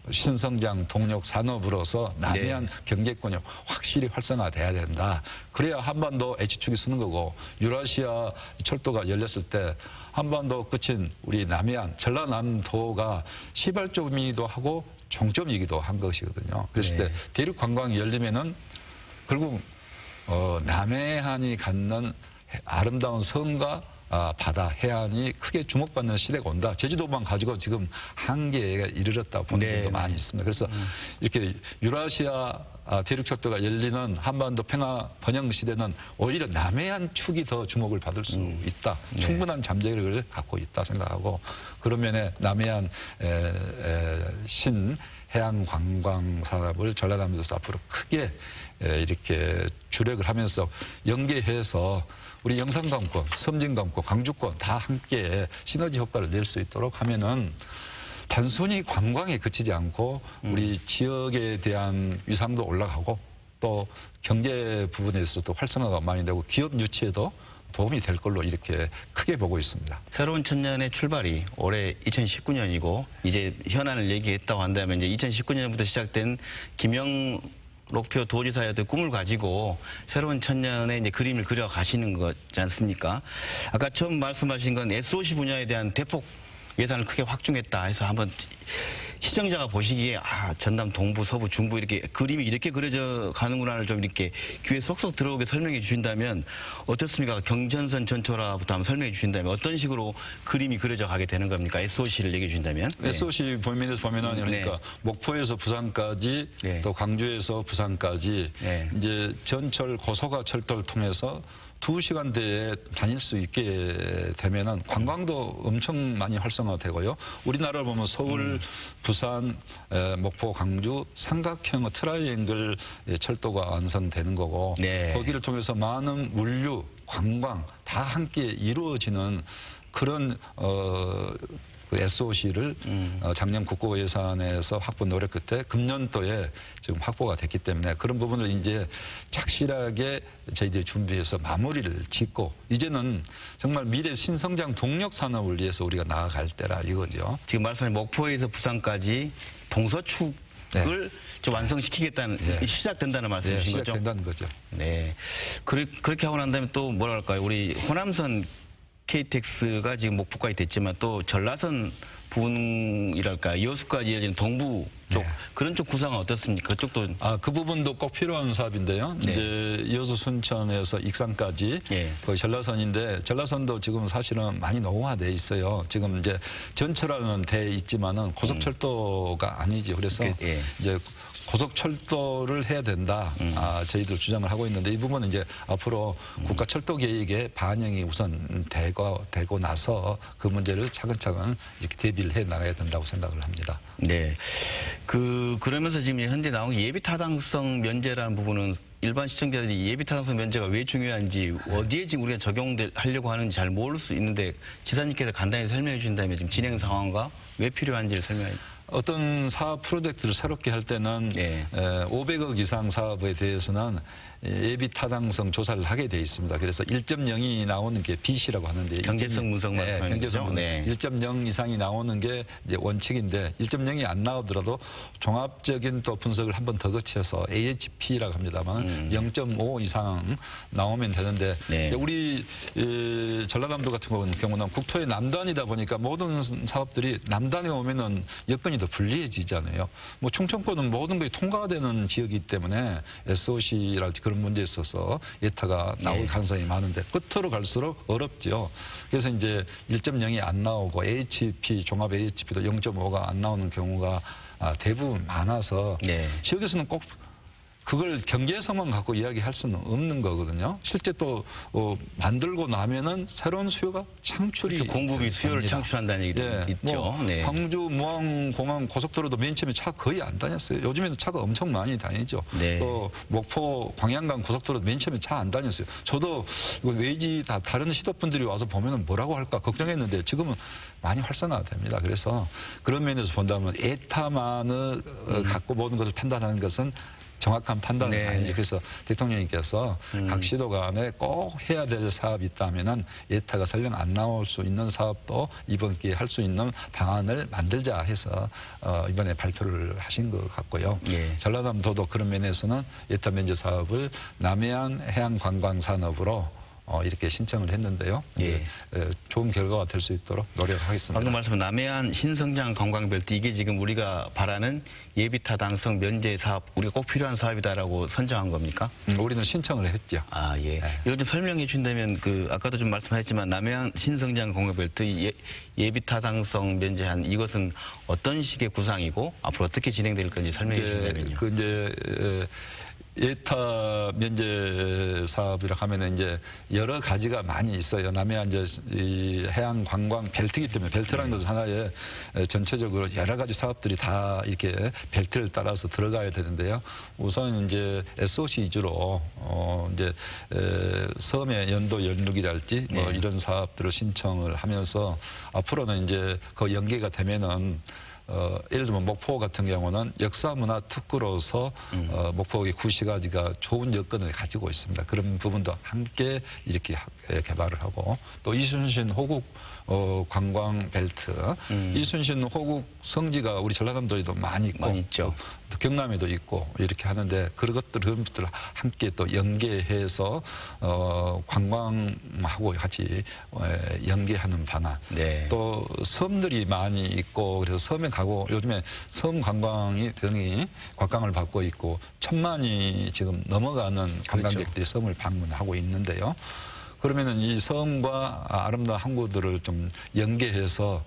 신성장 동력 산업으로서 남해안 경제권이 확실히 활성화돼야 된다. 그래야 한반도 H축이 쓰는 거고 유라시아 철도가 열렸을 때 한반도 끝인 우리 남해안 전라남도가 시발점이기도 하고 종점이기도 한 것이거든요. 그랬을 네. 때 대륙 관광이 열리면은 결국 남해안이 갖는 아름다운 섬과 바다, 해안이 크게 주목받는 시대가 온다. 제주도만 가지고 지금 한계에 이르렀다 보는 분도 많이 있습니다. 그래서 이렇게 유라시아 대륙철도가 열리는 한반도 평화 번영 시대는 오히려 남해안 축이 더 주목을 받을 수 있다. 충분한 잠재력을 갖고 있다 생각하고 그런 면에 남해안 신해양 관광 산업을 전라남도에서 앞으로 크게 이렇게 주력을 하면서 연계해서 우리 영산강권, 섬진강권, 강주권 다 함께 시너지 효과를 낼 수 있도록 하면은 단순히 관광에 그치지 않고 우리 지역에 대한 위상도 올라가고 또 경제 부분에서도 활성화가 많이 되고 기업 유치에도 도움이 될 걸로 이렇게 크게 보고 있습니다. 새로운 천년의 출발이 올해 2019년이고 이제 현안을 얘기했다고 한다면 이제 2019년부터 시작된 김영록표 도지사의 꿈을 가지고 새로운 천년의 이제 그림을 그려 가시는 거지 않습니까? 아까 처음 말씀하신 건 SOC 분야에 대한 대폭 예산을 크게 확충했다 해서 한번 시청자가 보시기에 전남 동부, 서부, 중부 이렇게 그림이 이렇게 그려져 가는구나를 좀 이렇게 귀에 쏙쏙 들어오게 설명해 주신다면 어떻습니까? 경전선 전철화부터 한번 설명해 주신다면 어떤 식으로 그림이 그려져 가게 되는 겁니까? SOC를 얘기해 주신다면. SOC 보면에서 보면은 그러니까 목포에서 부산까지 또 광주에서 부산까지 이제 전철 고속화 철도를 통해서 2시간대에 다닐 수 있게 되면은 관광도 엄청 많이 활성화되고요. 우리나라를 보면 서울, 부산, 목포, 광주 삼각형 트라이앵글 철도가 완성되는 거고 거기를 통해서 많은 물류, 관광 다 함께 이루어지는 그런 그 SOC를 작년 국고 예산에서 확보 노력 끝에 금년도에 지금 확보가 됐기 때문에 그런 부분을 이제 착실하게 저희들이 준비해서 마무리를 짓고 이제는 정말 미래 신성장 동력 산업을 위해서 우리가 나아갈 때라 이거죠. 지금 말씀하신 목포에서 부산까지 동서축을 좀 완성시키겠다는 시작된다는 말씀이신 거죠? 시작된다는 거죠. 네. 그렇게 하고 난 다음에 또 뭐랄까요? 우리 호남선 KTX가 지금 목포까지 됐지만 또 전라선 부분이랄까 여수까지 이어지는 동부 쪽 그런 쪽 구상은 어떻습니까? 그쪽도 그 부분도 꼭 필요한 사업인데요. 이제 여수 순천에서 익산까지 거의 전라선인데 전라선도 지금 사실은 많이 노후화돼 있어요. 지금 이제 전철화는 돼 있지만은 고속철도가 아니지. 그래서 이제 고속철도를 해야 된다. 저희들 주장을 하고 있는데 이 부분은 이제 앞으로 국가철도 계획에 반영이 우선 되고 나서 그 문제를 차근차근 이렇게 대비를 해 나가야 된다고 생각을 합니다. 네. 그러면서 지금 현재 나온 예비 타당성 면제라는 부분은 일반 시청자들이 예비 타당성 면제가 왜 중요한지 어디에 지금 우리가 적용하려고 하는지 잘 모를 수 있는데 지사님께서 간단히 설명해 주신다면 지금 진행 상황과 왜 필요한지를 설명해 주세요. 어떤 사업 프로젝트를 새롭게 할 때는 500억 이상 사업에 대해서는 예비 타당성 조사를 하게 돼 있습니다. 그래서 1.0이 나오는 게 BC라고 하는데 경제성 분석 말씀하시는 거죠? 1.0 이상이 나오는 게 이제 원칙인데 1.0이 안 나오더라도 종합적인 또 분석을 한 번 더 거쳐서 AHP라고 합니다만 0.5 이상 나오면 되는데 우리 전라남도 같은 경우는 국토의 남단이다 보니까 모든 사업들이 남단에 오면은 여건이 더 불리해지잖아요. 뭐 충청권은 모든 것이 통과되는 지역이기 때문에 SOC랄지 그런 문제에 있어서 예타가 나올 가능성이 많은데 끝으로 갈수록 어렵죠. 그래서 이제 1.0이 안 나오고 AHP, 종합 AHP도 0.5가 안 나오는 경우가 대부분 많아서 지역에서는 꼭 그걸 경계에서만 갖고 이야기할 수는 없는 거거든요. 실제 또 만들고 나면은 새로운 수요가 창출이 공급이 수요를 창출한다는 얘기도 있죠. 광주, 무안, 공항, 고속도로도 맨 처음에 차 거의 안 다녔어요. 요즘에는 차가 엄청 많이 다니죠. 또 목포, 광양간 고속도로 맨 처음에 차 안 다녔어요. 저도 이거 외지 다른 시도분들이 와서 보면은 뭐라고 할까 걱정했는데 지금은 많이 활성화됩니다. 그래서 그런 면에서 본다면 에타만을 갖고 모든 것을 판단하는 것은 정확한 판단은 아니지. 그래서 대통령님께서 각 시도 간에 꼭 해야 될 사업이 있다면은 예타가 설령 안 나올 수 있는 사업도 이번 기회에 할 수 있는 방안을 만들자 해서 이번에 발표를 하신 것 같고요. 전라남도도 그런 면에서는 예타 면제 사업을 남해안 해양 관광 산업으로 이렇게 신청을 했는데요. 예. 좋은 결과가 될 수 있도록 노력하겠습니다. 방금 말씀하신 남해안 신성장 관광벨트 이게 지금 우리가 바라는 예비 타당성 면제 사업 우리가 꼭 필요한 사업이다라고 선정한 겁니까? 우리는 신청을 했죠. 아 예. 이걸 좀 설명해 주신다면 아까도 좀 말씀하셨지만 남해안 신성장 관광벨트 예비 타당성 면제한 이것은 어떤 식의 구상이고 앞으로 어떻게 진행될 건지 설명해 주신다면요. 예타 면제 사업이라 하면은 이제 여러 가지가 많이 있어요. 남해안 이 해양 관광 벨트이기 때문에 벨트라는 것은 하나의 전체적으로 여러 가지 사업들이 다 이렇게 벨트를 따라서 들어가야 되는데요. 우선 이제 SOC 위주로 이제 섬의 연도 연륙이랄지 뭐 이런 사업들을 신청을 하면서 앞으로는 이제 그 연계가 되면은 예를 들면 목포 같은 경우는 역사문화 특구로서 목포의 구시가지가 좋은 여건을 가지고 있습니다. 그런 부분도 함께 이렇게 개발을 하고 또 이순신 호국 관광 벨트, 이순신 호국 성지가 우리 전라남도에도 많이 있고 있죠. 또 경남에도 있고 이렇게 하는데 그런 것들을 함께 또 연계해서 관광하고 같이 연계하는 방안. 또 섬들이 많이 있고 그래서 섬에 가고 요즘에 섬 관광이 대단히 곽강을 받고 있고 1000만이 지금 넘어가는 관광객들이 섬을 방문하고 있는데요. 그러면은 이 섬과 아름다운 항구들을 좀 연계해서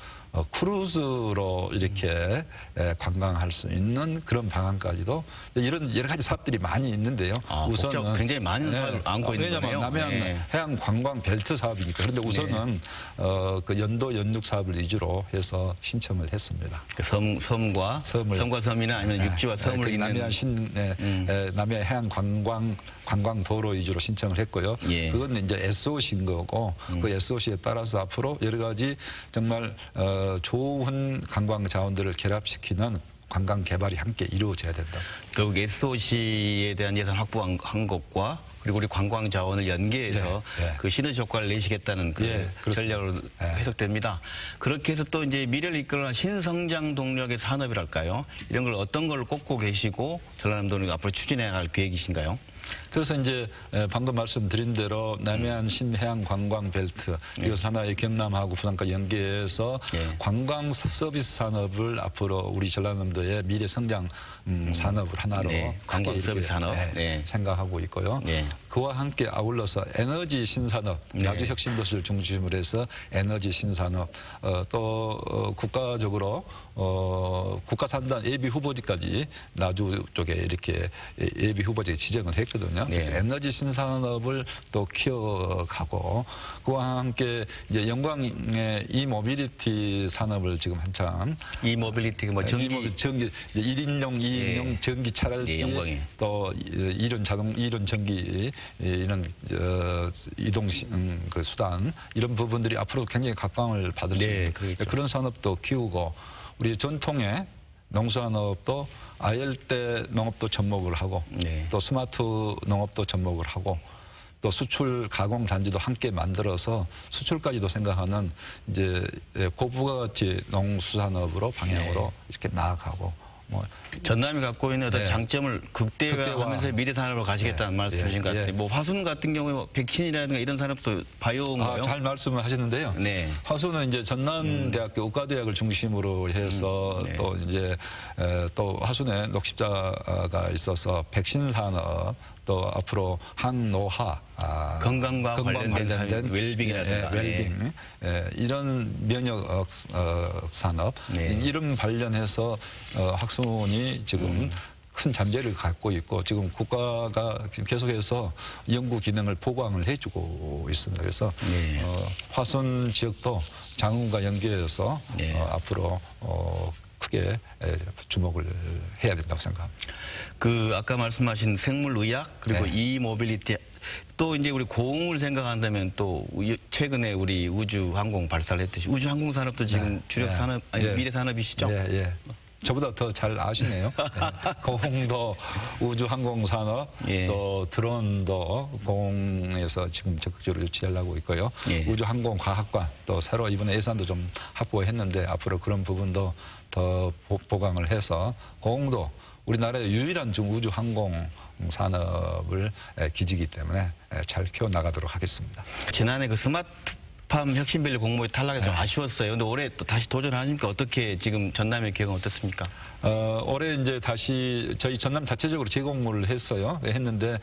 크루즈로 이렇게 관광할 수 있는 그런 방안까지도 이런 여러 가지 사업들이 많이 있는데요. 우선은 굉장히 많은 사업을 안고 있는 거네요. 왜냐하면 남해안 해양 관광 벨트 사업이니까. 그런데 우선은 그 연도 연륙 사업을 위주로 해서 신청을 했습니다. 섬과 섬이나 아니면 육지와 섬을 잇는 남해안 해양 관광 도로 위주로 신청을 했고요. 그건 이제 SOC인 거고 그 SOC에 따라서 앞으로 여러 가지 정말 좋은 관광 자원들을 결합시키는 관광 개발이 함께 이루어져야 된다. 결국 SOC에 대한 예산 확보한 것과 그리고 우리 관광 자원을 연계해서 그 시너지 효과를 내시겠다는 그 전략으로 해석됩니다. 그렇게 해서 또 이제 미래를 이끌어가는 신성장 동력의 산업이랄까요? 이런 걸 어떤 걸 꼽고 계시고 전라남도는 앞으로 추진해 갈 계획이신가요? 그래서 이제 방금 말씀드린 대로 남해안 신해양 관광 벨트 이것을 하나의 경남하고 부산과 연계해서 관광 서비스 산업을 앞으로 우리 전라남도의 미래 성장 산업을 하나로 관광 서비스 산업 생각하고 있고요. 그와 함께 아울러서 에너지 신산업, 나주 혁신도시를 중심으로 해서 에너지 신산업, 또 국가적으로 국가산단 예비 후보지까지 나주 쪽에 이렇게 예비 후보지에 지정을 했거든요. 그래서 에너지 신산업을 또 키워가고 그와 함께 이제 영광의 이모빌리티 산업을 지금 한참 이모빌리티가 뭐 전기 1인용, 2인용 전기차랄지 또 이륜 전기 이런 이동 그 수단 이런 부분들이 앞으로 굉장히 각광을 받을 수 있는 그런 산업도 키우고 우리 전통의 농수산업도 아열대 농업도 접목을 하고 또 스마트 농업도 접목을 하고 또 수출 가공 단지도 함께 만들어서 수출까지도 생각하는 이제 고부가가치 농수산업으로 방향으로 이렇게 나아가고 전남이 갖고 있는 어떤 장점을 극대화하면서 미래 산업으로 가시겠다는 말씀이신 것 같아요. 뭐 화순 같은 경우에 백신이라든가 이런 산업도 바이오인가요? 잘 말씀을 하시는데요. 화순은 이제 전남대학교 의과대학을 중심으로 해서 또 이제 또 화순에 녹십자가 있어서 백신 산업 또 앞으로 항노화 건강과 관련된 웰빙이라든가 웰빙 이런 면역 산업 이런 관련해서 학순이 지금 큰 잠재를 갖고 있고 지금 국가가 지금 계속해서 연구 기능을 보강을 해주고 있습니다. 그래서 화순 지역도 장흥과 연계해서 앞으로 크게 주목을 해야 된다고 생각합니다. 그 아까 말씀하신 생물의학 그리고 이모빌리티 또 이제 우리 공을 생각한다면 또 최근에 우리 우주항공 발사를 했듯이 우주항공 산업도 지금 주력 산업 아니 미래 산업이시죠? 저보다 더 잘 아시네요. 공도 우주항공 산업 또 드론도 공에서 지금 적극적으로 유치하려고 있고요. 우주항공 과학관 또 새로 이번에 예산도 좀 확보했는데 앞으로 그런 부분도 더 보강을 해서 공도 우리나라의 유일한 우주항공 산업을 기지이기 때문에 잘 키워나가도록 하겠습니다. 지난해 그 스마트팜 혁신밸리 공모에 탈락해서 좀 아쉬웠어요. 근데 올해 또 다시 도전하니까 어떻게 지금 전남의 계획은 어떻습니까? 올해 이제 다시 저희 전남 자체적으로 재공모를 했는데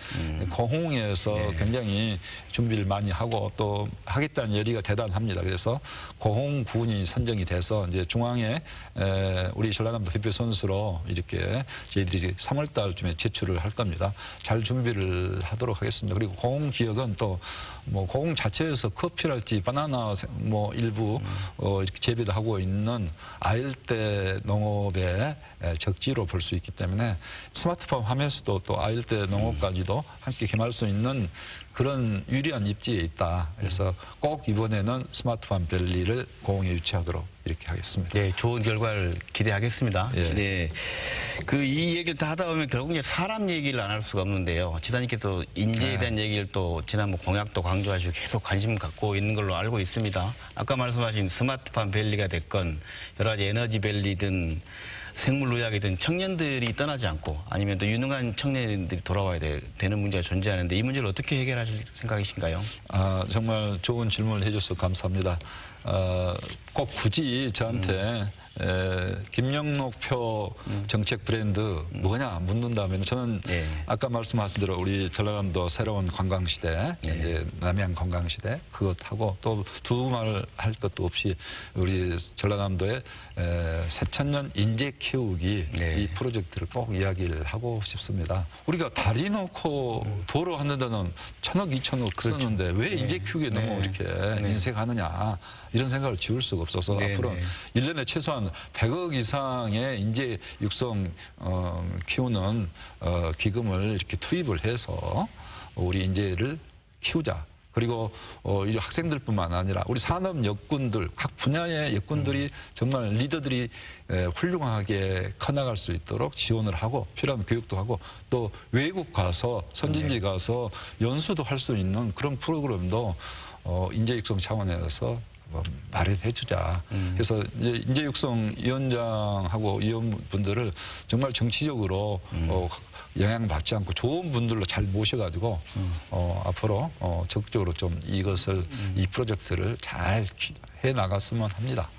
고흥에서 굉장히 준비를 많이 하고 또 하겠다는 열의가 대단합니다. 그래서 고흥군이 선정이 돼서 이제 중앙에 우리 전라남도 대표 선수로 이렇게 저희들이 3월 달쯤에 제출을 할 겁니다. 잘 준비를 하도록 하겠습니다. 그리고 고흥 지역은 또 뭐 고흥 자체에서 커피랄지 바나나 뭐 일부 이렇게 재배도 하고 있는 아일대 농업의 적지로 볼 수 있기 때문에 스마트팜 하면서도 또 아일대 농업까지도 함께 겸할 수 있는 그런 유리한 입지에 있다. 그래서 꼭 이번에는 스마트팜 밸리를 고흥에 유치하도록 이렇게 하겠습니다. 네, 좋은 결과를 기대하겠습니다. 예. 네, 이 얘기를 다 하다 보면 결국 이제 사람 얘기를 안 할 수가 없는데요. 지사님께서 인재에 대한 얘기를 또 지난번 공약도 강조하시고 계속 관심 갖고 있는 걸로 알고 있습니다. 아까 말씀하신 스마트팜 밸리가 됐건 여러 가지 에너지 밸리든 생물의학이든 청년들이 떠나지 않고 아니면 또 유능한 청년들이 돌아와야 되는 문제가 존재하는데 이 문제를 어떻게 해결하실 생각이신가요? 정말 좋은 질문을 해줘서 감사합니다. 꼭 굳이 저한테 김영록표 정책 브랜드 뭐냐 묻는다면 저는 아까 말씀하신 대로 우리 전라남도 새로운 관광시대, 남해안 관광시대 그것하고 또 두말 할 것도 없이 우리 전라남도의 새천년 인재 키우기 이 프로젝트를 꼭 이야기를 하고 싶습니다. 우리가 다리 놓고 도로 하는 데는 1,000억, 2,000억 썼는데 왜 인재 키우기에 너무 이렇게 인색하느냐 이런 생각을 지울 수가 없어서 앞으로 1년에 최소한 100억 이상의 인재 육성 키우는 기금을 이렇게 투입을 해서 우리 인재를 키우자. 그리고 이 학생들뿐만 아니라 우리 산업 여군들, 각 분야의 여군들이 정말 리더들이 훌륭하게 커나갈 수 있도록 지원을 하고 필요한 교육도 하고 또 외국 가서 선진지 가서 연수도 할 수 있는 그런 프로그램도 인재 육성 차원에서 마련해주자. 그래서 이제 인재육성위원장하고 위원분들을 정말 정치적으로 영향받지 않고 좋은 분들로 잘 모셔가지고 앞으로 적극적으로 좀 이것을 이 프로젝트를 잘 해나갔으면 합니다.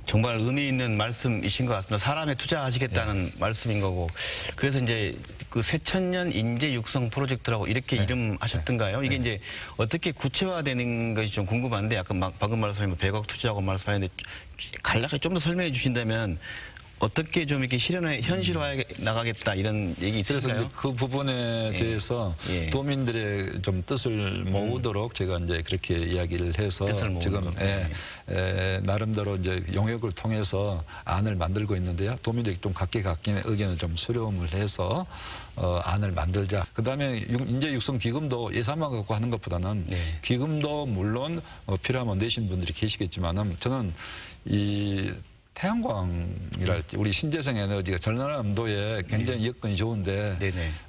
정말 의미 있는 말씀이신 것 같습니다. 사람에 투자하시겠다는 말씀인 거고. 그래서 이제 그 새천년 인재 육성 프로젝트라고 이렇게 이름하셨던가요? 이게 이제 어떻게 구체화되는 것이 좀 궁금한데 아까 방금 말씀하신 100억 투자하고 말씀하셨는데 간략하게 좀 더 설명해 주신다면 어떻게 좀 이렇게 현실화해 나가겠다 이런 얘기 있을까요? 그래서 이제 그 부분에 대해서 도민들의 좀 뜻을 모으도록 제가 이제 그렇게 이야기를 해서 지금 나름대로 이제 용역을 통해서 안을 만들고 있는데요. 도민들이 좀 각계각인의 의견을 좀 수렴을 해서 안을 만들자. 그다음에 인재 육성 기금도 예산만 갖고 하는 것보다는 기금도 물론 필요하면 내신 분들이 계시겠지만은 저는 이 태양광이랄지 우리 신재생 에너지가 전라남도에 굉장히 여건이 좋은데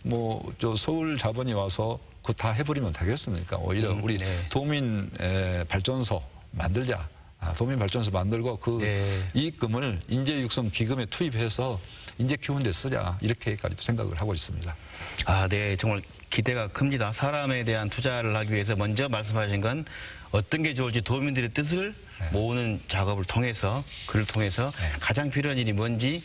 뭐 저 서울 자본이 와서 그거 다 해버리면 되겠습니까? 오히려 우리 도민 발전소 만들자. 도민 발전소 만들고 그 이익금을 인재 육성 기금에 투입해서 인재 키우는 데 쓰자. 이렇게까지도 생각을 하고 있습니다. 네. 정말 기대가 큽니다. 사람에 대한 투자를 하기 위해서 먼저 말씀하신 건 어떤 게 좋을지 도민들의 뜻을 모으는 작업을 통해서 그를 통해서 가장 필요한 일이 뭔지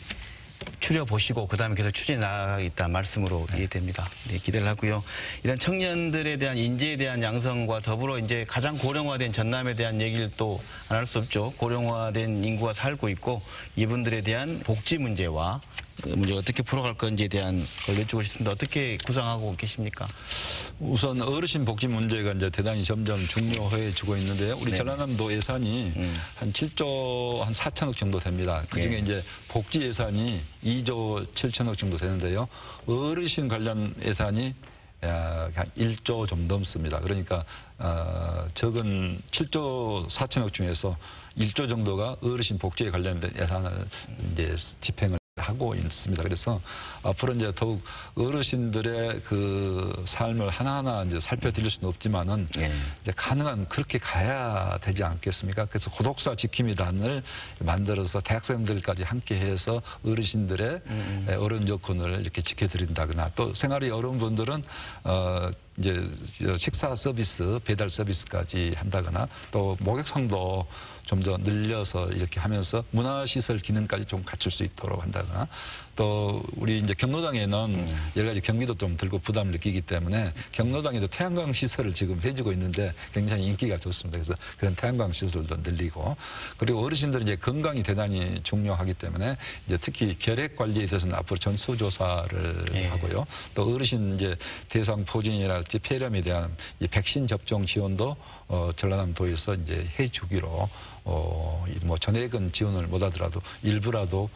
추려보시고 그다음에 계속 추진해 나가겠다 말씀으로 이해됩니다. 네, 기대를 하고요. 이런 청년들에 대한 인재에 대한 양성과 더불어 이제 가장 고령화된 전남에 대한 얘기를 또 안 할 수 없죠. 고령화된 인구가 살고 있고 이분들에 대한 복지 문제와 그 문제 어떻게 풀어갈 건지에 대한 걸 여쭈고 싶은데 어떻게 구상하고 계십니까? 우선 어르신 복지 문제가 이제 대단히 점점 중요해지고 있는데요. 우리 전라남도 예산이 한 7조 한 4천억 정도 됩니다. 그중에 이제 복지 예산이 2조 7천억 정도 되는데요. 어르신 관련 예산이 한 1조 좀 넘습니다. 그러니까 적은 7조 4천억 중에서 1조 정도가 어르신 복지에 관련된 예산을 이제 집행을 하고 있습니다. 그래서 앞으로 이제 더욱 어르신들의 그 삶을 하나하나 이제 살펴드릴 수는 없지만은 이제 가능한 그렇게 가야 되지 않겠습니까? 그래서 고독사 지킴이단을 만들어서 대학생들까지 함께해서 어르신들의 어른 여건을 이렇게 지켜드린다거나 또 생활이 어려운 분들은 이제 식사 서비스, 배달 서비스까지 한다거나 또 목욕탕도 좀 더 늘려서 이렇게 하면서 문화시설 기능까지 좀 갖출 수 있도록 한다거나 또 우리 이제 경로당에는 여러 가지 경비도 좀 들고 부담을 느끼기 때문에 경로당에도 태양광 시설을 지금 해주고 있는데 굉장히 인기가 좋습니다. 그래서 그런 태양광 시설도 늘리고 그리고 어르신들은 이제 건강이 대단히 중요하기 때문에 이제 특히 결핵 관리에 대해서는 앞으로 전수조사를 하고요. 또 어르신 이제 대상포진이랄지 폐렴에 대한 이 백신 접종 지원도 전라남도에서 이제 해주기로 뭐 전액은 지원을 못하더라도 일부라도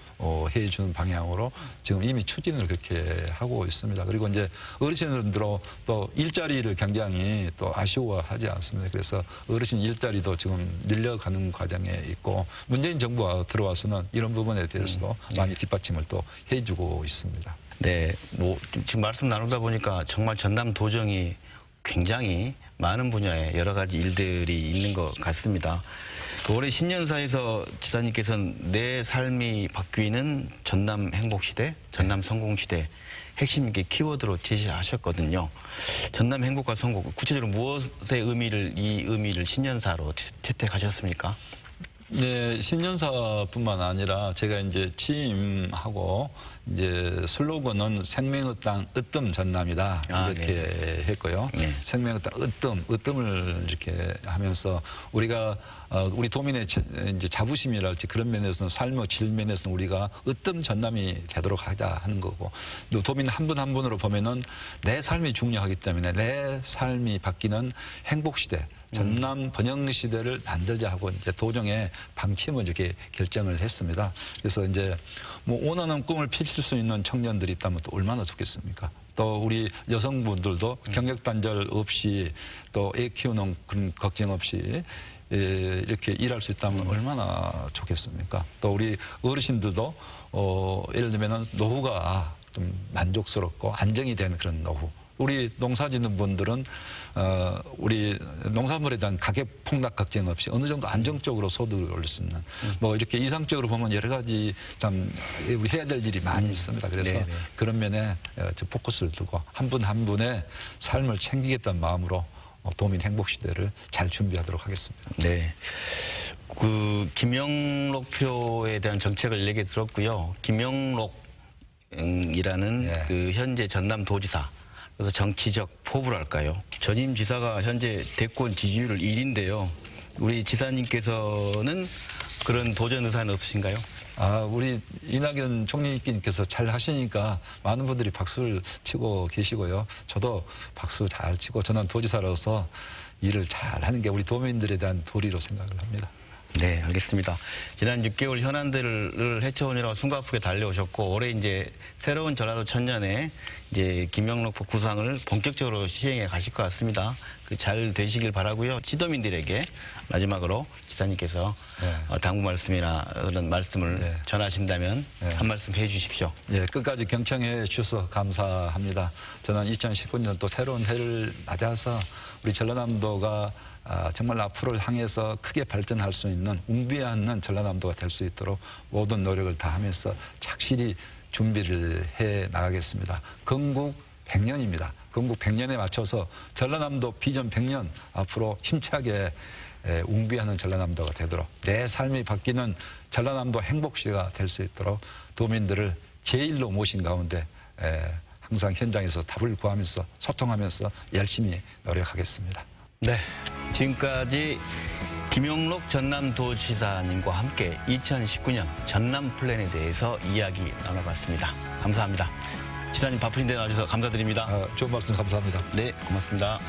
해주는 방향으로 지금 이미 추진을 그렇게 하고 있습니다. 그리고 이제 어르신들도 또 일자리를 굉장히 또 아쉬워하지 않습니다. 그래서 어르신 일자리도 지금 늘려가는 과정에 있고 문재인 정부가 들어와서는 이런 부분에 대해서도 많이 뒷받침을 또 해주고 있습니다. 네, 뭐 지금 말씀 나누다 보니까 정말 전남 도정이 굉장히 많은 분야에 여러 가지 일들이 있는 것 같습니다. 올해 신년사에서 지사님께서는 내 삶이 바뀌는 전남 행복시대, 전남 성공시대 핵심 있게 키워드로 제시하셨거든요. 전남 행복과 성공, 구체적으로 무엇의 이 의미를 신년사로 채택하셨습니까? 네, 신년사뿐만 아니라 제가 이제 취임하고 이제 슬로건은 생명의 땅 으뜸 전남이다 이렇게 했고요. 생명의 땅 으뜸을 이렇게 하면서 우리가 우리 도민의 이제 자부심이랄지 그런 면에서는 삶의 질 면에서는 우리가 으뜸 전남이 되도록 하자 하는 거고 또 도민 한 분 한 분으로 보면은 내 삶이 중요하기 때문에 내 삶이 바뀌는 행복 시대. 전남 번영 시대를 만들자 하고 이제 도정의 방침을 이렇게 결정을 했습니다. 그래서 이제 뭐 원하는 꿈을 펼칠 수 있는 청년들이 있다면 또 얼마나 좋겠습니까? 또 우리 여성분들도 경력 단절 없이 또 애 키우는 그런 걱정 없이 이렇게 일할 수 있다면 얼마나 좋겠습니까? 또 우리 어르신들도 예를 들면은 노후가 좀 만족스럽고 안정이 되는 그런 노후. 우리 농사 짓는 분들은 우리 농산물에 대한 가격 폭락 걱정 없이 어느 정도 안정적으로 소득을 올릴 수 있는 뭐 이렇게 이상적으로 보면 여러 가지 참 해야 될 일이 많이 있습니다. 그래서 그런 면에 포커스를 두고 한 분 한 분의 삶을 챙기겠다는 마음으로 도민 행복 시대를 잘 준비하도록 하겠습니다. 네. 그 김영록 표에 대한 정책을 얘기 들었고요. 김영록이라는 그 현재 전남도지사 그래서 정치적 포부랄까요. 전임 지사가 현재 대권 지지율 1위인데요. 우리 지사님께서는 그런 도전 의사는 없으신가요? 우리 이낙연 총리께서 잘 하시니까 많은 분들이 박수를 치고 계시고요. 저도 박수 잘 치고 저는 도지사로서 일을 잘 하는 게 우리 도민들에 대한 도리로 생각을 합니다. 네, 알겠습니다. 지난 6개월 현안들을 헤쳐오느라 숨가쁘게 달려오셨고 올해 이제 새로운 전라도 천년에 이제 김영록포 구상을 본격적으로 시행해 가실 것 같습니다. 그 잘 되시길 바라고요. 지도민들에게 마지막으로 지사님께서 당부 말씀이나 그런 말씀을 전하신다면 한 말씀 해주십시오. 예, 끝까지 경청해 주셔서 감사합니다. 저는 2019년 또 새로운 해를 맞아서 우리 전라남도가 정말 앞으로를 향해서 크게 발전할 수 있는 웅비하는 전라남도가 될 수 있도록 모든 노력을 다하면서 착실히 준비를 해 나가겠습니다. 건국 100년입니다. 건국 100년에 맞춰서 전라남도 비전 100년 앞으로 힘차게 웅비하는 전라남도가 되도록 내 삶이 바뀌는 전라남도 행복시대가 될 수 있도록 도민들을 제일로 모신 가운데 항상 현장에서 답을 구하면서 소통하면서 열심히 노력하겠습니다. 네, 지금까지 김영록 전남도지사님과 함께 2019년 전남 플랜에 대해서 이야기 나눠봤습니다. 감사합니다. 지사님 바쁘신데 나와주셔서 감사드립니다. 좋은 말씀 감사합니다. 네, 고맙습니다.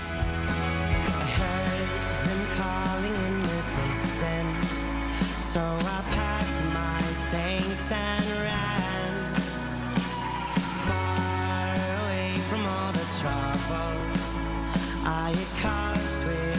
I had cast with